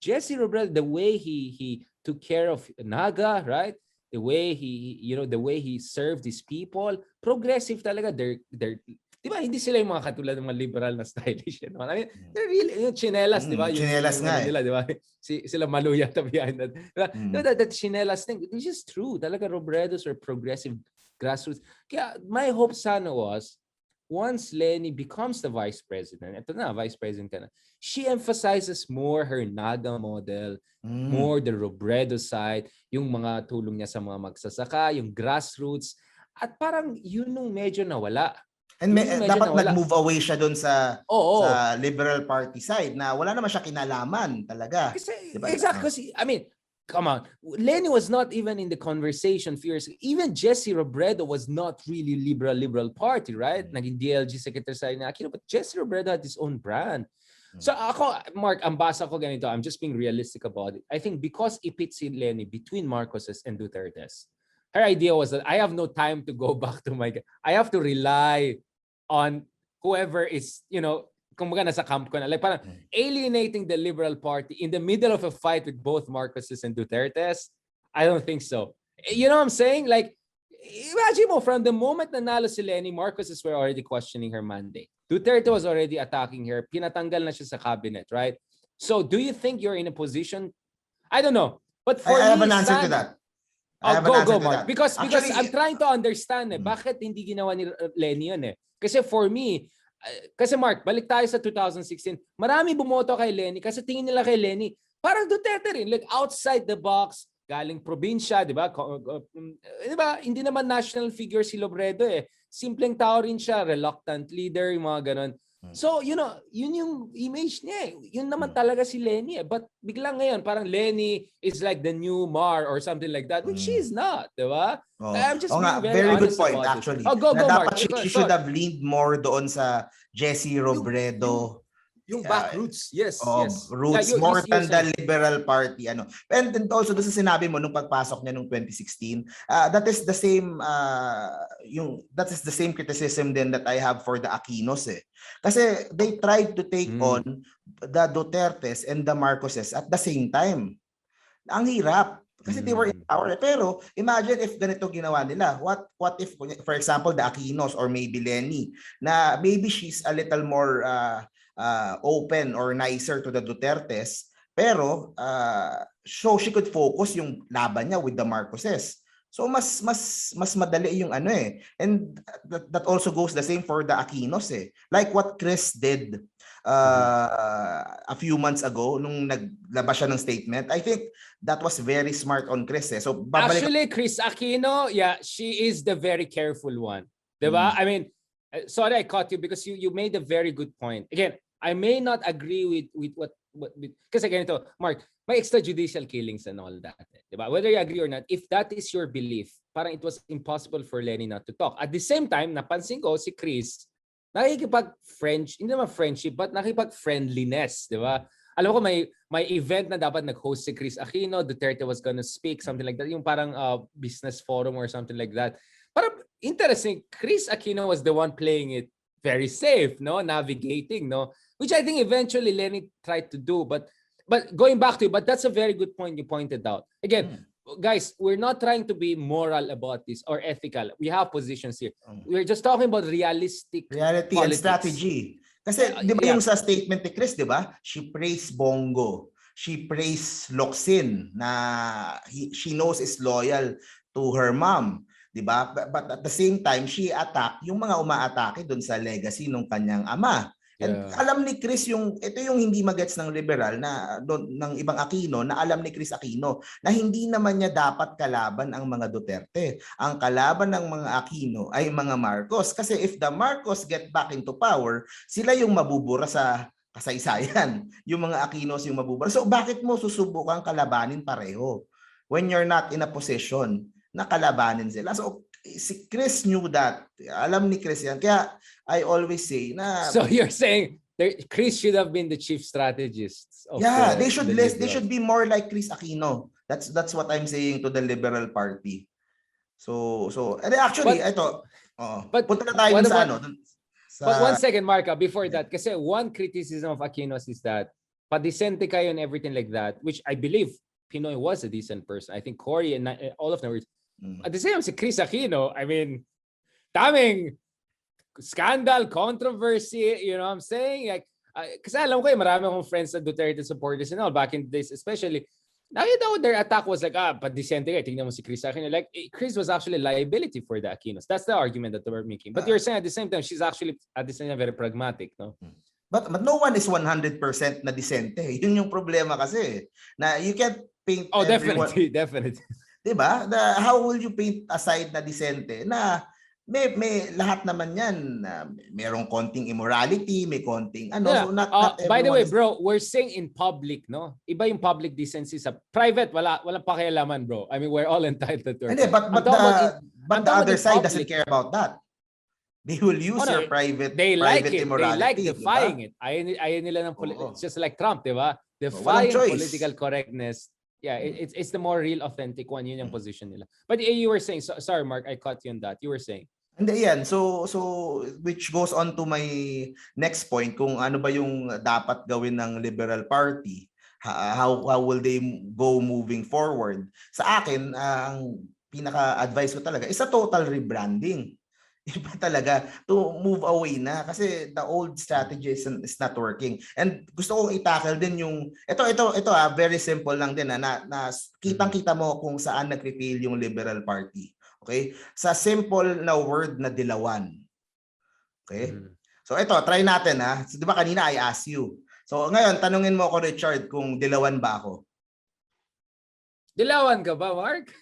Jesse Robredo, the way he took care of Naga, right? The way he served his people, progressive talaga. They're diba, hindi sila yung mga katulad ng mga liberal na stylish. I mean, they're really, yung chinelas, diba? Chinelas nga nila, diba? Sila maluya behind that. Diba? That chinelas thing, it's just true. Talaga Robredos are progressive grassroots. Kaya my hope sana was, once Lenny becomes the vice president, vice president ka na, she emphasizes more her Naga model, more the Robredo side, yung mga tulong niya sa mga magsasaka, yung grassroots, at parang yun nung medyo nawala. And dapat nag-move away siya doon sa Liberal Party side na wala naman siya kinalaman talaga. Kasi, diba? Exactly. Kasi, I mean, come on. Lenny was not even in the conversation fierce. Even Jesse Robredo was not really liberal party, right? Naging DLG secretary sa Aquino, but Jesse Robredo had his own brand. So ako, Mark, ang basa ko ganito, I'm just being realistic about it. I think because ipit si Lenny between Marcoses and Dutertes, her idea was that I have no time to go back to my... I have to rely on whoever is, kumbaga nasa camp ko na. Like parang alienating the Liberal Party in the middle of a fight with both Marcoses and Dutertes. I don't think so. You know what I'm saying? Like, imagine mo, from the moment na nalo si Lenny, Marcoses were already questioning her mandate. Duterte was already attacking her. Pinatanggal na siya sa cabinet, right? So, do you think you're in a position? I don't know. But for I have me, an answer to that. Go, Mark. Because Actually, I'm trying to understand bakit hindi ginawa ni Lenny yun eh. Kasi for me, kasi Mark, balik tayo sa 2016. Marami bumoto kay Lenny kasi tingin nila kay Lenny, parang Duterte rin. Like outside the box, galing probinsya, di ba? Di ba? Hindi naman national figure si Lobredo eh. Simpleng tao rin siya, reluctant leader, yung mga ganon. So, yun yung image niya eh. Yun naman talaga si Lenny eh. But biglang ngayon, parang Lenny is like the new Mar or something like that, which she is not, di ba? I'm just being very good point actually. Go, Dapat Mark. she should have leaned more doon sa Jesse Robredo. Yung back roots, yes. Roots, more than the Liberal Party. And then also doon sa sinabi mo nung pagpasok niya nung 2016, that is the same criticism din that I have for the Aquinos eh. Kasi they tried to take on the Dutertes and the Marcoses at the same time. Ang hirap. Kasi they were in power. Pero imagine if ganito ginawa nila. What if, for example, the Aquinos or maybe Lenny, na maybe she's a little more open or nicer to the Dutertes, pero so she could focus yung laban niya with the Marcoses. So mas madali yung ano eh. And that also goes the same for the Aquinos eh. Like what Chris did a few months ago nung naglabas siya ng statement. I think that was very smart on Chris eh. So actually, Chris Aquino, yeah, she is the very careful one. Diba? I mean, sorry I caught you because you made a very good point. Again, I may not agree with what kasi ganito, Mark, may extrajudicial killings and all that. Diba? Whether you agree or not, if that is your belief, parang it was impossible for Lenny not to talk. At the same time, napansin ko si Chris, hindi naman friendship, but nakipag-friendliness, di ba? Alam ko may event na dapat nag-host si Chris Aquino, Duterte was gonna speak, something like that, yung parang business forum or something like that. Parang interesting, Chris Aquino was the one playing it very safe, no? Navigating, no? Which I think eventually Lenny tried to do, but going back to it, but that's a very good point you pointed out. Again, guys, we're not trying to be moral about this or ethical. We have positions here. We're just talking about reality politics. And strategy. Kasi di ba yung sa statement ni Chris, di ba? She praised Bongo. She praised Locsin na she knows is loyal to her mom. Di ba? But at the same time, she attacked yung mga umaatake doon sa legacy ng kanyang ama. And alam ni Chris ito yung hindi magets ng liberal na ng ibang Aquino, na alam ni Chris Aquino na hindi naman niya dapat kalaban ang mga Duterte. Ang kalaban ng mga Aquino ay mga Marcos. Kasi if the Marcos get back into power, sila yung mabubura sa kasaysayan. Yung mga Aquinos yung mabubura. So bakit mo susubukang kalabanin pareho when you're not in a position na kalabanin sila? So si Chris knew that. Alam ni Chris yan. Kaya I always say na... So you're saying Chris should have been the chief strategist. They should be more like Chris Aquino. That's what I'm saying to the Liberal Party. So and actually ito punta na tayo sa ano. But one second, Marka, before that, kasi one criticism of Aquinos is that padisente kayo and everything like that, which I believe Pinoy was a decent person. I think Cory and all of them were. At the same time, si Chris Aquino, I mean, daming scandal, controversy, you know what I'm saying? Like, kasi alam ko marami akong friends na Duterte supporters and all back in the days, especially, nakita ko their attack was like, padisente kayo, tingnan mo si Chris Aquino. Like, Chris was actually a liability for the Aquinos. That's the argument that they were making. But you're saying at the same time, she's actually, at the same time, very pragmatic, no? But no one is 100% na decente. Yun yung problema kasi. Na you can't paint everyone. Definitely. Diba? How will you paint a side na decente na may lahat naman yan, merong konting immorality, may konting ano. Yeah. So not by the way, bro, we're saying in public, no? Iba yung public decency sa private, walang pakialaman, bro. I mean, we're all entitled to it. But the other side doesn't care about that. They will use Oh, no, your private they like private it. They like immorality, di ba? defying it. Ayaw nila ng Oo. it's just like Trump, di ba? Walang Defying choice. political correctness. Yeah, it's the more real, authentic one. Yun yung position nila. But you were saying, sorry, Mark, I caught you on that. You were saying. Hindi yan. So which goes on to my next point kung ano ba yung dapat gawin ng Liberal Party. How will they go moving forward? Sa akin, ang pinaka-advice ko talaga is a total rebranding. Iba talaga to move away na kasi the old strategy is not working. And gusto kong i-tackle din yung ito very simple lang din na kitang-kita mo kung saan nagre-fail yung Liberal Party. Okay? Sa simple na word na dilawan. Okay? So ito, try natin ha. So, 'di ba kanina I asked you. So ngayon tanungin mo ako, Richard, kung dilawan ba ako? Dilawan ka ba, Mark?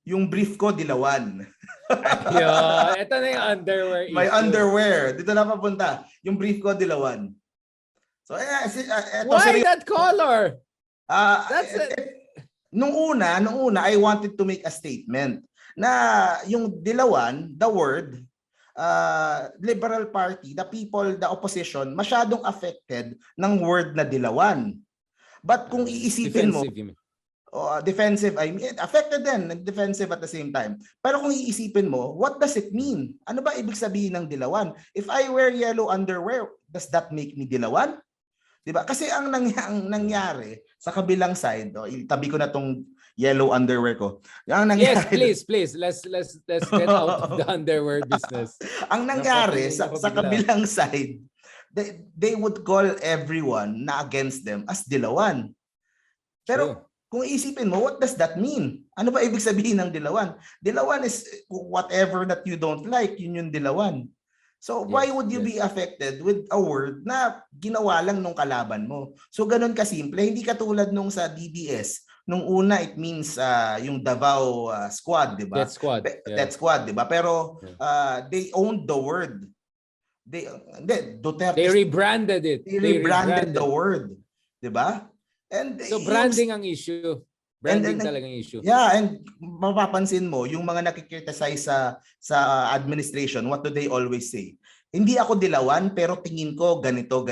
Yung brief ko dilawan. Ayun, ito na yung underwear issue. My underwear. Dito na papunta. Yung brief ko dilawan. So why that color? That's it. Nung una, I wanted to make a statement na yung dilawan, the word, Liberal Party, the people, the opposition, masyadong affected ng word na dilawan. But kung iisipin mo, defensive, I mean, affected din, defensive at the same time. Pero kung iisipin mo, what does it mean? Ano ba ibig sabihin ng dilawan? If I wear yellow underwear, does that make me dilawan? Diba? Kasi ang nangyari sa kabilang side, itabi ko na tong yellow underwear ko. Ang nangyari, yes, please. Let's get out of the underwear business. Ang nangyari sa kabilang side, they would call everyone na against them as dilawan. Pero kung isipin mo, what does that mean? Ano ba ibig sabihin ng dilawan? Dilawan is whatever that you don't like, yun yung dilawan. So why would you be affected with a word na ginawa lang nung kalaban mo? So ganun kasimple, hindi katulad nung sa DDS. Nung una it means yung Davao squad, di ba? That squad, di ba? Pero they owned the word. They rebranded it. They rebranded the word, di ba? And so branding ang issue. Branding talagang issue. Yeah, and mapapansin mo, yung mga nakikriticize sa administration, what do they always say? Hindi ako dilawan, pero tingin ko ganito.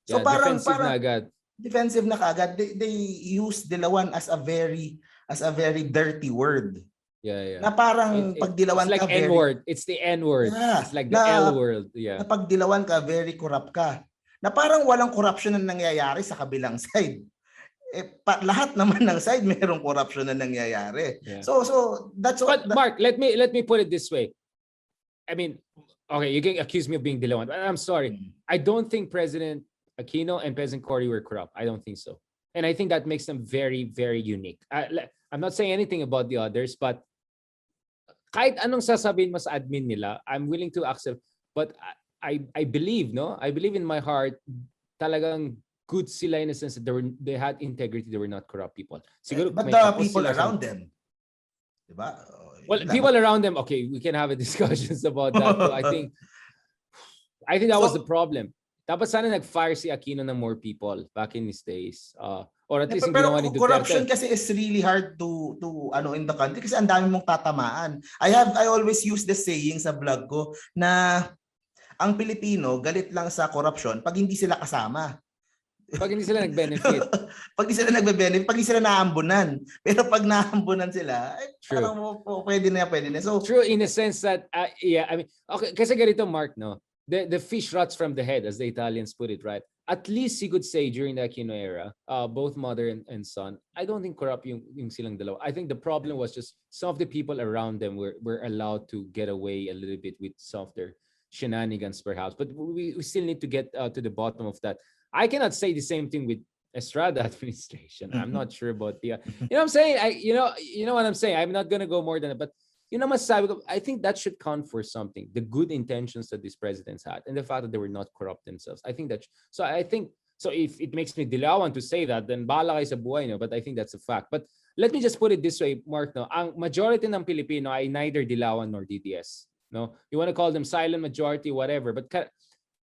So defensive na agad. Defensive na kaagad. They use dilawan as a very dirty word. Yeah. Na parang pag dilawan it's like ka, N-word. It's the N-word. Yeah, it's like the L word. Yeah. Na pag dilawan ka, very corrupt ka. Na parang walang corruption na nangyayari sa kabilang side. Lahat naman ng side mayroong corruption na nangyayari. Yeah. So that's what. But Mark, let me put it this way. I mean, okay, you can accuse me of being dilawan, but I'm sorry. I don't think President Aquino and President Cory were corrupt. I don't think so. And I think that makes them very, very unique. I'm not saying anything about the others, but kahit anong sasabihin mo sa admin nila, I'm willing to accept. But I believe, I believe in my heart, talagang good sila in a sense that they had integrity, they were not corrupt people. Siguro, but the people around them, diba? Well, people around them, okay, we can have a discussions about that too. I think that was the problem. Dapat sana nag-fire si Aquino ng more people back in his days. Or at least pero corruption kasi is really hard to in the country kasi ang dami mong tatamaan. I always use the saying sa vlog ko na ang Pilipino galit lang sa corruption pag hindi sila kasama. Pag hindi sila nag-benefit. Pag hindi sila nag-benefit, pag hindi sila naambunan. Pero pag naambunan sila, parang pwede na. So true in a sense that yeah, I mean, okay, kasi ganito Mark, no. The fish rots from the head, as the Italians put it, right? At least you could say during the Aquino era, both mother and son, I don't think corrupt yung silang dalawa. I think the problem was just some of the people around them were allowed to get away a little bit with some of their shenanigans perhaps, but we still need to get to the bottom of that. I cannot say the same thing with Estrada administration. I'm not sure about the you know what I'm saying? You know what I'm saying? I'm not gonna go more than that, but I think that should count for something. The good intentions that these presidents had and the fact that they were not corrupt themselves. I think if it makes me dilawan to say that, then bahala kayo sa buhay, but I think that's a fact. But let me just put it this way, Mark, ang majority ng Pilipino ay neither dilawan nor DDS. No, you want to call them silent majority, whatever, but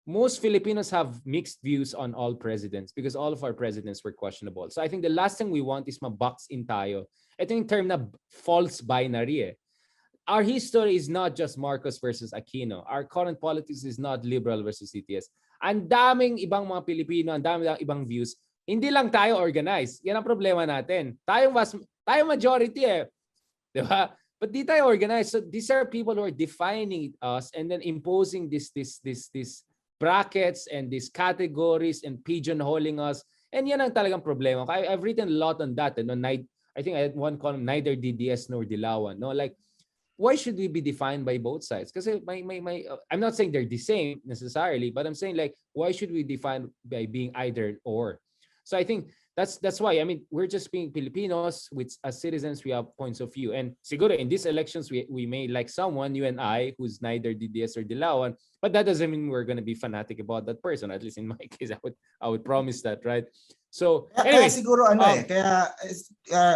most Filipinos have mixed views on all presidents because all of our presidents were questionable. So I think the last thing we want is ma-box in tayo. Ito yung term na false binary. our history is not just Marcos versus Aquino. Our current politics is not liberal versus CTS. Ang daming ibang mga Pilipino, ang daming ibang views. Hindi lang tayo organized. Yan ang problema natin. Tayo majority eh. Di ba? But di tayo organized. So these are people who are defining us and then imposing this brackets and these categories and pigeonholing us. And yan ang talagang problema. I've written a lot on that. I think I had one column, neither DDS nor Dilawan. No, like, why should we be defined by both sides? Kasi I'm not saying they're the same necessarily, but I'm saying like, why should we define by being either or? So I think that's why, I mean, we're just being Filipinos, which as citizens, we have points of view. And siguro in these elections, we may like someone, you and I, who's neither DDS or Dilawan, but that doesn't mean we're going to be fanatic about that person. At least in my case, I would promise that, right? So anyway, kaya siguro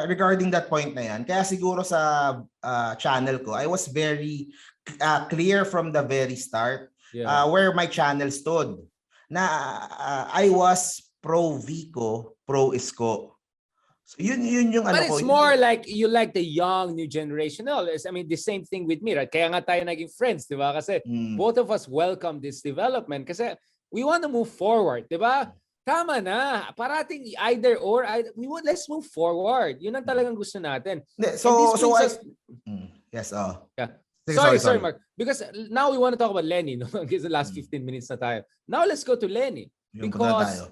regarding that point na yan, kaya siguro sa channel ko, I was very clear from the very start where my channel stood. Na I was pro Vico, pro Isko. So yun yung but it's more like you like the young new generation. No, I mean the same thing with me, right? Kaya nga tayo naging friends, di ba? Kasi both of us welcome this development kasi we want to move forward, di ba? Tama na. Parating either or. Let's move forward. Yun ang talagang gusto natin. Yes. Yeah. Sorry, Mark. Because now we want to talk about Lenny. No? Because the last 15 minutes na tayo. Now let's go to Lenny. Because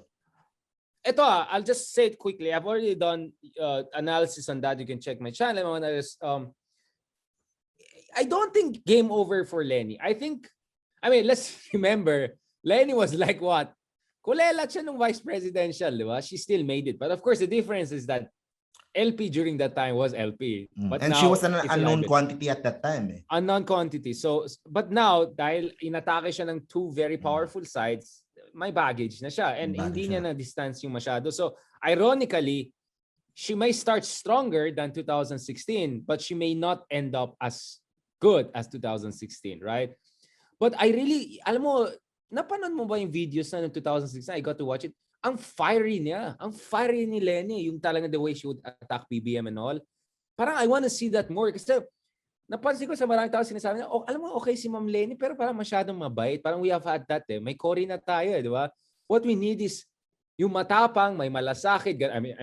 ito I'll just say it quickly. I've already done analysis on that. You can check my channel. I don't think game over for Lenny. I mean, let's remember, Lenny was like what? Kulela siya nung vice presidential, di ba? She still made it. But of course, the difference is that LP during that time was LP. But and now, she was an unknown quantity at that time. Eh. Unknown quantity. So, but now, dahil inatake siya ng two very powerful sides, may baggage na siya. And hindi niya na-distance yung masyado. So, ironically, she may start stronger than 2016, but she may not end up as good as 2016, right? But I really, alam mo, napanood mo ba yung videos na noong 2016? I got to watch it. Ang fiery niya. Ang fiery ni Lenny. Yung talaga the way she would attack BBM and all. Parang I want to see that more. Kasi napansin ko sa maraming tao sinasabi niya, alam mo, okay si Ma'am Lenny, pero parang masyadong mabait. Parang we have had that eh. May Cory na tayo eh, di ba? What we need is yung matapang, may malasakit. I mean,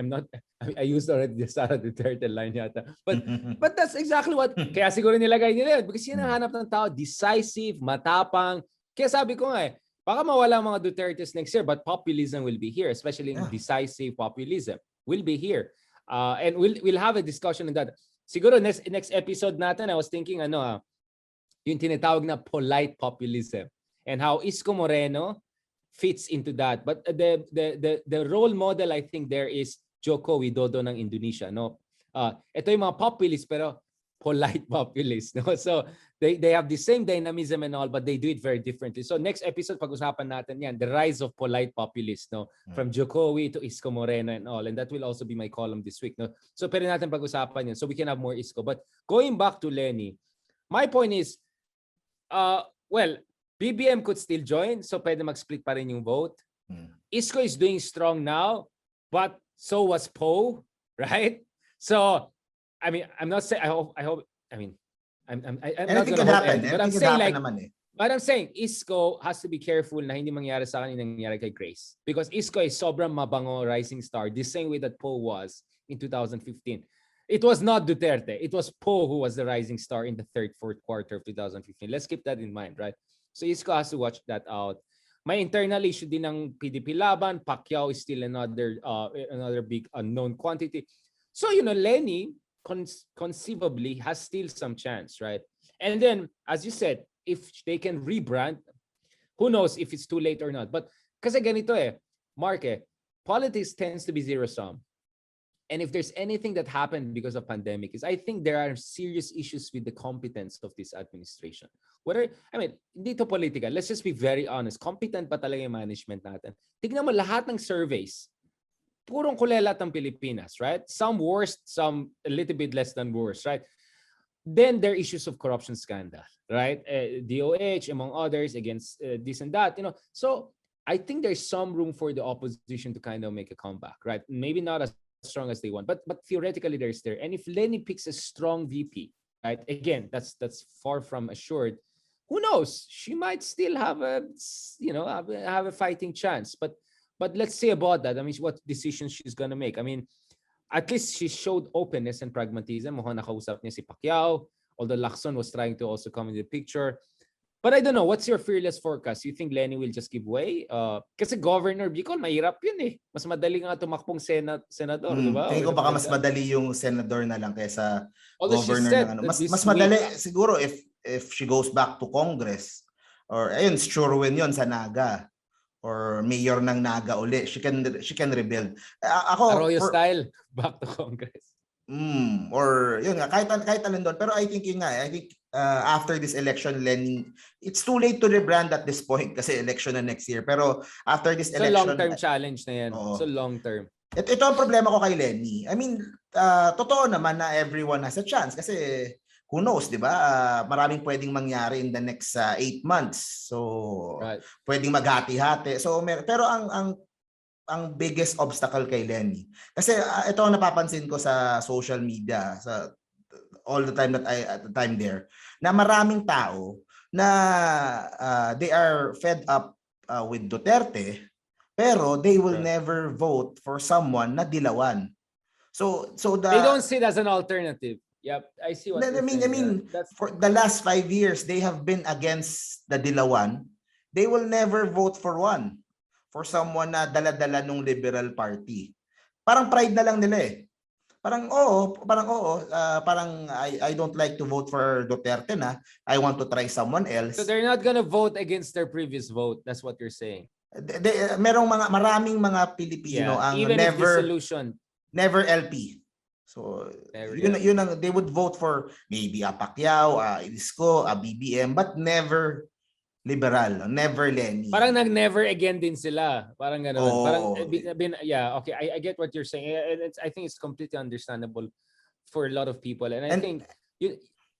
I used already the Sara Duterte line yata. But that's exactly what, kaya siguro nilagay nila yun. Because yun ang hanap ng tao, decisive, matapang. Kaya sabi ko nga baka mawala mga Dutertes next year, but populism will be here, especially decisive populism will be here. And we'll have a discussion on that. Siguro next episode natin, I was thinking yung tinatawag na polite populism and how Isko Moreno fits into that. But the role model I think there is Joko Widodo ng Indonesia, no? Ito yung mga populist pero polite populist, no? So they have the same dynamism and all, but they do it very differently. So next episode pag-usapan natin yan, the rise of polite populists, no? From Jokowi to Isko Moreno and all, and that will also be my column this week, no? So pwede natin pag-usapan yan so we can have more Isko. But going back to Lenny, my point is, well, BBM could still join, so pwede mag-split pa rin yung vote. Isko is doing strong now, but so was Poe, right? So I mean, I'm not saying. I hope. I mean, I'm not going to hope anything, but I'm saying like. But I'm saying Isko has to be careful na hindi mangyari sa akin yung nangyari kay Grace, because Isko is sobrang mabango rising star, the same way that Poe was in 2015. It was not Duterte. It was Poe who was the rising star in the fourth quarter of 2015. Let's keep that in mind, right? So Isko has to watch that out. May internal issue din ng PDP laban. Pacquiao is still another big unknown quantity. So Lenny conceivably has still some chance, right? And then, as you said, if they can rebrand, who knows if it's too late or not. But kasi ganito Mark, politics tends to be zero-sum. And if there's anything that happened because of pandemic is, I think there are serious issues with the competence of this administration. Hindi to political. Let's just be very honest. Competent pa talaga yung management natin. Tignan mo lahat ng surveys. Purong kulelat ng Pilipinas, right? Some worse, some a little bit less than worse, right? Then there are issues of corruption scandal, right? DOH, among others, against this and that, So I think there's some room for the opposition to kind of make a comeback, right? Maybe not as strong as they want, but theoretically there's there. And if Lenny picks a strong VP, right? Again, that's far from assured. Who knows? She might still have a, have a fighting chance. But let's say about that. I mean, what decision she's gonna make. I mean, at least she showed openness and pragmatism. Mukhang nakausap niya si Pacquiao, although Lacson was trying to also come in the picture. But I don't know, what's your fearless forecast? You think Lenny will just give way? Kasi Governor Bicol, mahirap yun eh. Mas madali nga tumakbong senador, di ba? Tingin ko baka mas madali yung senador na lang kaysa Although she governor said ng ano. that Mas madali siguro if she goes back to Congress or ayun, sure win yun sa Naga or mayor ng Naga uli. She can rebuild. Ako Arroyo style, back to Congress. Or yun nga, kahit alin doon. Pero I think yun nga, I think after this election, Lenny, it's too late to rebrand at this point kasi election na next year. Pero after this election... long-term challenge na yan. So long-term. Ito ang problema ko kay Lenny. I mean, totoo naman na everyone has a chance kasi who knows, di ba? Maraming pwedeng mangyari in the next 8 months. So, pwedeng maghati-hati. So, pero ang biggest obstacle kay Lenny. Kasi ito ang napapansin ko sa social media, sa all the time that at the time there, na maraming tao na they are fed up with Duterte, pero they will never vote for someone na dilawan. So they don't see it as an alternative. Yep, I see what I mean, for the last 5 years, they have been against the dilawan. They will never vote for one. For someone na dala-dala nung Liberal Party. Parang pride na lang nila eh. Parang I don't like to vote for Duterte na. I want to try someone else. So they're not gonna vote against their previous vote. That's what you're saying. Maraming mga Pilipino ang even never LP. So yun ang they would vote for maybe a Pacquiao, a Isko, a BBM, but never liberal, never Lenny. Parang nag-never again din sila. Parang gano'n. Parang, okay, I get what you're saying. I think it's completely understandable for a lot of people. And I think,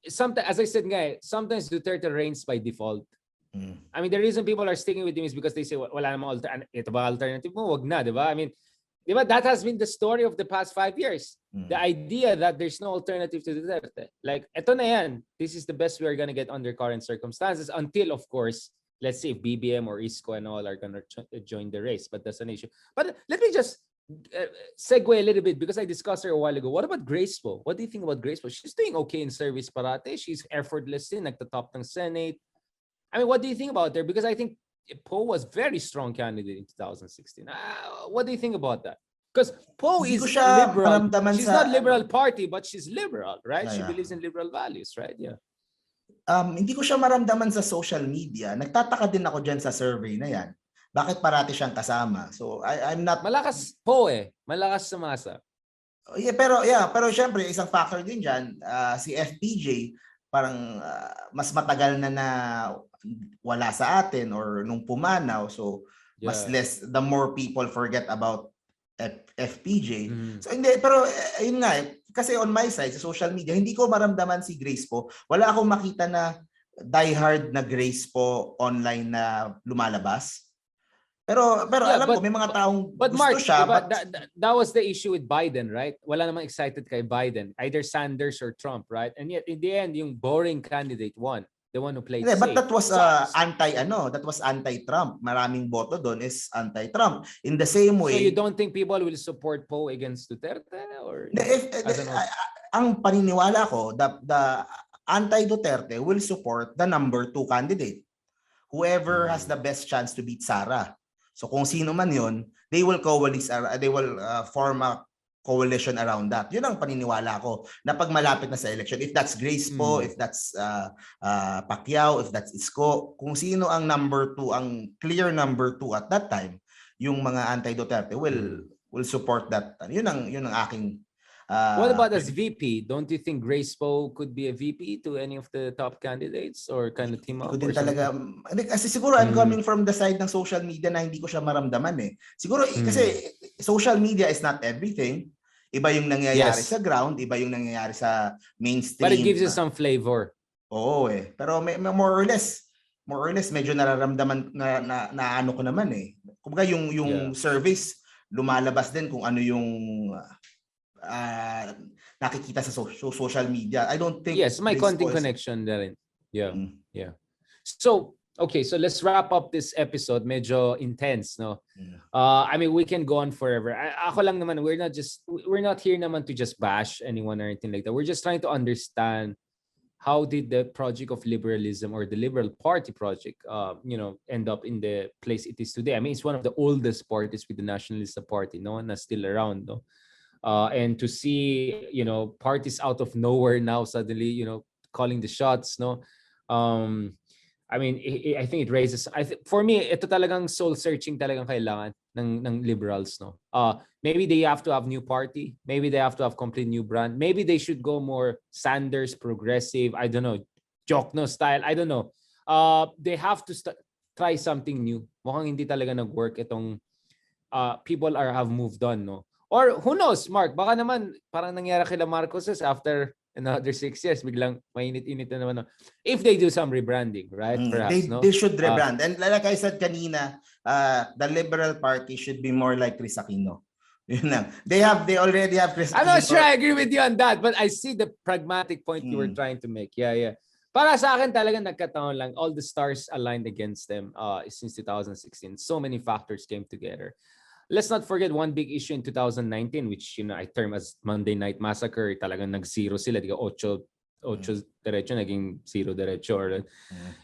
sometimes, as I said nga, sometimes Duterte reigns by default. I mean, the reason people are sticking with him is because they say, wala namang ito ba alternative mo? Wag na, di ba? I mean, di ba, that has been the story of the past 5 years. The idea that there's no alternative to Duterte. Like, eto na yan. This is the best we are gonna get under current circumstances until, of course, let's say BBM or Isko and all are gonna join the race. But that's an issue. But let me just segue a little bit because I discussed her a while ago. What about Grace Po? What do you think about Grace Po? She's doing okay in service parate. She's effortless din, nagtatop ng Senate. I mean, what do you think about her? Because I think Poe was very strong candidate in 2016. What do you think about that? Because Poe is liberal. She's not liberal party, but she's liberal, right? She believes in liberal values, right? Yeah. Hindi ko siya maramdaman sa social media. Nagtataka din ako dyan sa survey na yan. Bakit parati siyang kasama? So I'm not... Malakas Poe eh. Malakas sa masa. Pero syempre, isang factor din dyan, si FPJ, parang mas matagal na wala sa atin or nung pumanaw. So mas less, the more people forget about FPJ. So hindi, pero yun nga, kasi on my side, sa social media, hindi ko maramdaman si Grace Po. Wala akong makita na diehard na Grace Po online na lumalabas. Pero alam ko, may mga taong gusto Mark, siya. But that was the issue with Biden, right? Wala namang excited kay Biden. Either Sanders or Trump, right? And yet, in the end, yung boring candidate won. The one who played safe. But that was that was anti-Trump. Maraming boto doon is anti-Trump. In the same way. So you don't think people will support Poe against Duterte? Or ang paniniwala ko, the anti-Duterte will support the number 2 candidate. Whoever has the best chance to beat Sara. So kung sino man yun, they will coalesce, they will form a coalition around that. Yun ang paniniwala ko na pag malapit na sa election. If that's Grace Po, if that's Pacquiao, if that's Isko, kung sino ang number 2, ang clear number 2 at that time, yung mga anti-Duterte will support that. Yun ang aking what about as VP? Don't you think Grace Po could be a VP to any of the top candidates or kind of team up? Kasi siguro I'm coming from the side ng social media na hindi ko siya maramdaman eh. Siguro kasi social media is not everything. Iba yung nangyayari sa ground, iba yung nangyayari sa mainstream. But it gives you some flavor. Oo eh. Pero may more or less medyo nararamdaman na ano ko naman eh. Kumbaga yung service lumalabas din kung ano yung nakikita sa social media. I don't think Yes, may konting connection na rin. Yeah. Yeah. So, okay, so let's wrap up this episode. Medyo intense, no? I mean, we can go on forever. Ako lang naman, we're not here naman to just bash anyone or anything like that. We're just trying to understand how did the project of liberalism or the Liberal Party project, end up in the place it is today. I mean, it's one of the oldest parties with the Nationalist Party, no, na still around, no. And to see, parties out of nowhere now suddenly, calling the shots, no. I mean, I think it raises. For me, ito talagang soul searching talagang kailangan ng liberals, no. Maybe they have to have new party. Maybe they have to have complete new brand. Maybe they should go more Sanders progressive. I don't know, Jokno style. I don't know. They have to try something new. Mukhang hindi talaga nag-work itong. People have moved on, no. Or who knows, Mark? Baka naman parang nangyari kila Marcos after another 6 years, biglang mainit-init na naman. No? If they do some rebranding, right? Perhaps, they should rebrand. And like I said kanina, the Liberal Party should be more like Chris Aquino. Yun lang. They already have Chris Aquino. I'm not sure I agree with you on that, but I see the pragmatic point you were trying to make. Yeah. Para sa akin talagang nagkataon lang. All the stars aligned against them since 2016. So many factors came together. Let's not forget one big issue in 2019, which I term as Monday Night Massacre. Talagang nag-zero sila. Diga 8 diretso, naging 0 diretso.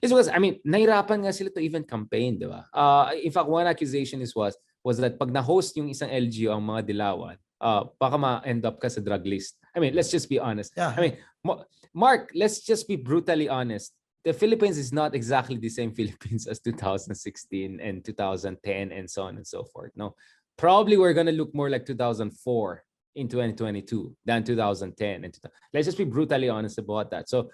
It's because, I mean, nahirapan nga sila to even campaign, di ba? In fact, one accusation was that pag na-host yung isang LGU ang mga Dilawan, baka ma-end up ka sa drug list. I mean, let's just be honest. Yeah. I mean, Mark, let's just be brutally honest. The Philippines is not exactly the same Philippines as 2016 and 2010 and so on and so forth. No, probably we're gonna look more like 2004 in 2022 than 2010. Let's just be brutally honest about that. So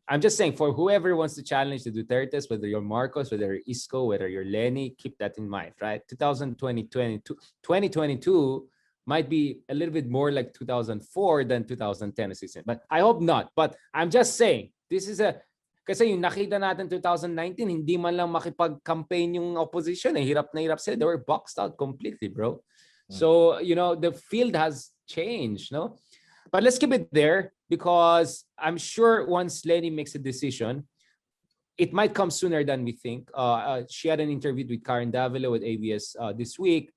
I'm just saying, for whoever wants to challenge the Dutertes, whether you're Marcos, whether you're Isko, whether you're Lenny, keep that in mind, right? 2022 might be a little bit more like 2004 than 2010 or 16. But I hope not. But I'm just saying, this is kasi yung nakita natin 2019, hindi man lang makipag-campaign yung opposition. Hirap na hirap sila. They were boxed out completely, bro. So, the field has changed, no? But let's keep it there because I'm sure once Lenny makes a decision, it might come sooner than we think. She had an interview with Karen Davila with ABS this week.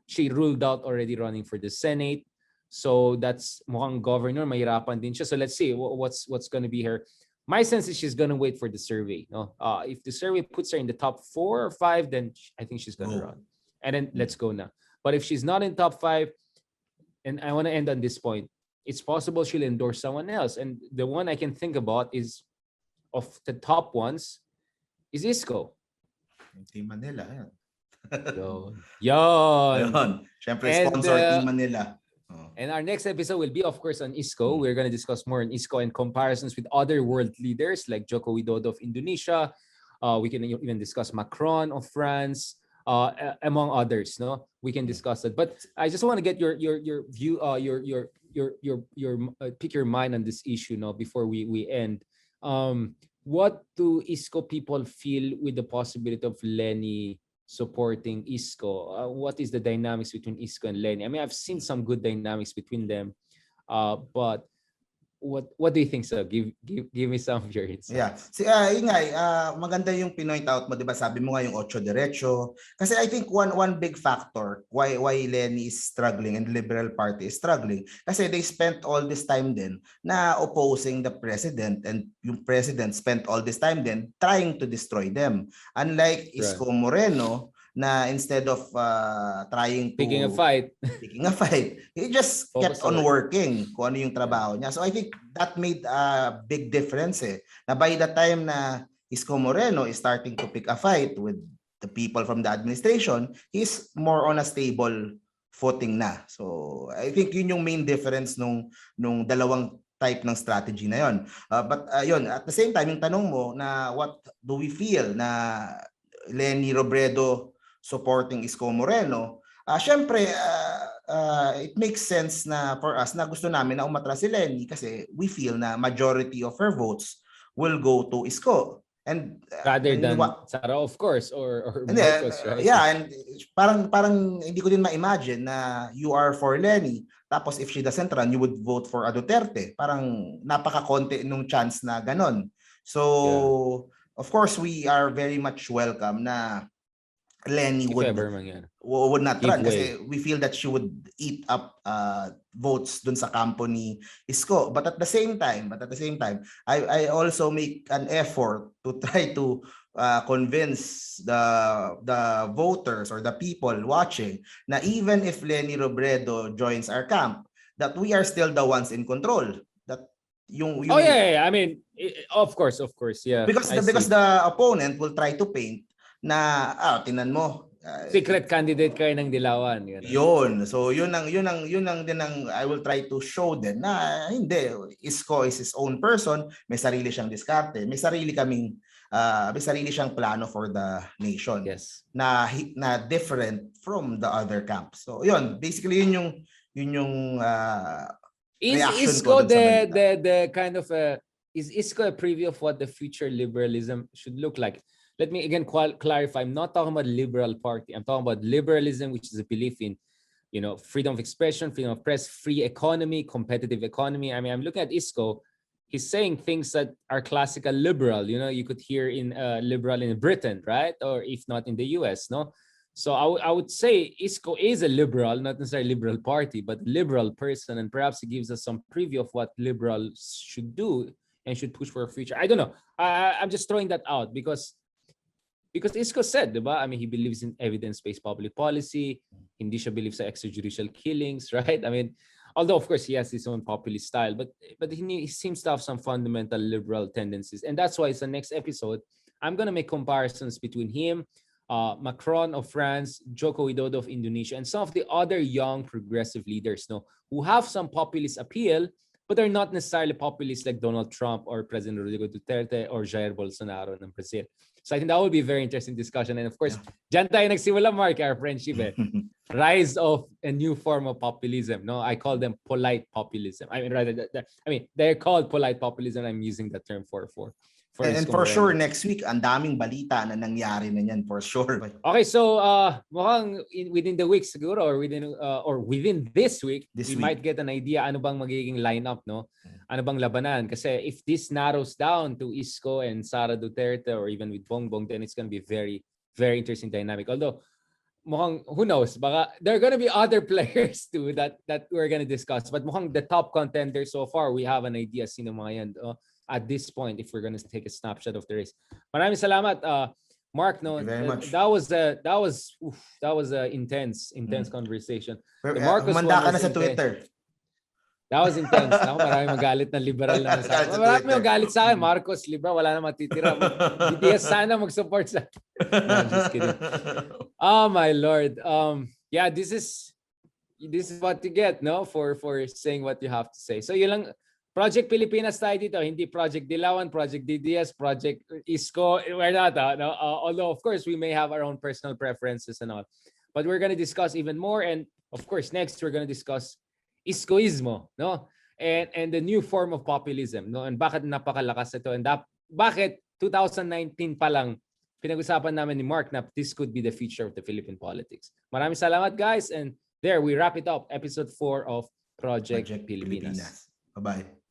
She ruled out already running for the Senate. So that's mukhang governor, mahirapan din siya. So let's see what's going to be her. My sense is she's going to wait for the survey. No? If the survey puts her in the top 4 or 5, then I think she's going to run. And then let's go now. But if she's not in top 5, and I want to end on this point, it's possible she'll endorse someone else. And the one I can think about is, of the top ones, is Isko. Team Manila, yan. Yon. Siyempre, sponsor Team Manila. And our next episode will be, of course, on Isko. We're going to discuss more on Isko and comparisons with other world leaders like Joko Widodo of Indonesia. We can even discuss Macron of France, among others. No, we can discuss that. But I just want to get your view, pick your mind on this issue, no, before we end. What do Isko people feel with the possibility of Lenny supporting Isko? What is the dynamics between Isko and Lenny? I mean, I've seen some good dynamics between them, but what do you think, sir? Give me some of your insights. Yeah. Yun nga, maganda yung pinoint out mo, 'di ba? Sabi mo nga yung 8 diretso. Kasi I think one big factor why Lenny is struggling and the Liberal Party is struggling kasi they spent all this time din na opposing the president, and yung president spent all this time din trying to destroy them. Unlike Isko Moreno, na instead of trying to picking a fight, he just kept on working kung ano yung trabaho niya. So I think that made a big difference na by the time na Isko Moreno is starting to pick a fight with the people from the administration, he's more on a stable footing na. So I think yun yung main difference nung dalawang type ng strategy na yon. But yun, at the same time, yung tanong mo na what do we feel na Lenny Robredo supporting Isko Moreno, syempre it makes sense na for us na gusto namin na umatras si Lenny kasi we feel na majority of her votes will go to Isko. And rather than Sara, of course, or Marcos, right? Yeah, and parang hindi ko din ma-imagine na you are for Lenny Tapos if she doesn't run, you would vote for a Duterte. Parang napaka-konti nung chance na ganon. So, of course, we are very much welcome na Lenny If ever man yan. would not Give run way. kasi we feel that she would eat up votes dun sa kampo ni Isko. But at the same time, I also make an effort to try to convince the voters or the people watching na even if Lenny Robredo joins our camp, that we are still the ones in control. That yung Oh yeah. I mean, of course, yeah. because the opponent will try to paint na tinan mo secret candidate kayo ng Dilawan. Yun. So yun ang din ang I will try to show them na hindi, Isko is his own person, may sarili siyang diskarte, may sarili siyang plano for the nation. Yes. Na different from the other camps. So yun, basically yun yung reaction Isko ko dun sa the kind of is Isko a preview of what the future liberalism should look like? Let me again clarify. I'm not talking about liberal party. I'm talking about liberalism, which is a belief in, freedom of expression, freedom of press, free economy, competitive economy. I mean, I'm looking at Isko. He's saying things that are classical liberal. You could hear in liberal in Britain, right? Or if not in the US, no? So I would say Isko is a liberal, not necessarily liberal party, but liberal person. And perhaps he gives us some preview of what liberals should do and should push for a future. I don't know. I'm just throwing that out because Isko said, diba? I mean, he believes in evidence-based public policy. Hindi siya believes sa extrajudicial killings, right? I mean, although of course he has his own populist style, but he seems to have some fundamental liberal tendencies. And that's why it's the next episode, I'm going to make comparisons between him, Macron of France, Joko Widodo of Indonesia, and some of the other young progressive leaders, who have some populist appeal, but they're not necessarily populist like Donald Trump or President Rodrigo Duterte or Jair Bolsonaro ng Brazil. So I think that will be a very interesting discussion. And of course, dyan tayo nagsimula, Mark, our friendship. Rise of a new form of populism. No, I call them polite populism. I mean, they're called polite populism. I'm using that term for and for sure next week ang daming balita na nangyari na yan for sure. Okay, so mukhang within the week siguro or within this week we might get an idea ano bang magiging lineup, no? Ano bang labanan, kasi if this narrows down to Isko and Sara Duterte or even with Bongbong, then it's going to be very very interesting dynamic. Although mukhang who knows, baka there are going to be other players too that we're going to discuss, but mukhang the top contenders so far we have an idea sino mga yan. At this point, if we're going to take a snapshot of the race. Maraming salamat, Mark. No, that was a intense conversation. Manda ka na sa Twitter. That was intense. Maraming magalit na liberal na sa akin. Maraming magalit sa akin. Marcos, liberal, wala na matitira. BTS sana mag-support sa akin. No, I'm just kidding. Oh my Lord. Yeah, this is what you get, no, for saying what you have to say. So yun lang. Project Pilipinas tayo dito, hindi Project Dilawan, Project DDS, Project Isko. We're not, no? Although of course we may have our own personal preferences and all, but we're going to discuss even more. And of course next we're going to discuss Iskoismo, no, and the new form of populism, no, and bakit napakalakas ito, and bakit 2019 pa lang pinag-usapan namin ni Mark na this could be the future of the Philippine politics. Maraming salamat, guys, and there we wrap it up, episode 4 of Project Pilipinas. Bye-bye.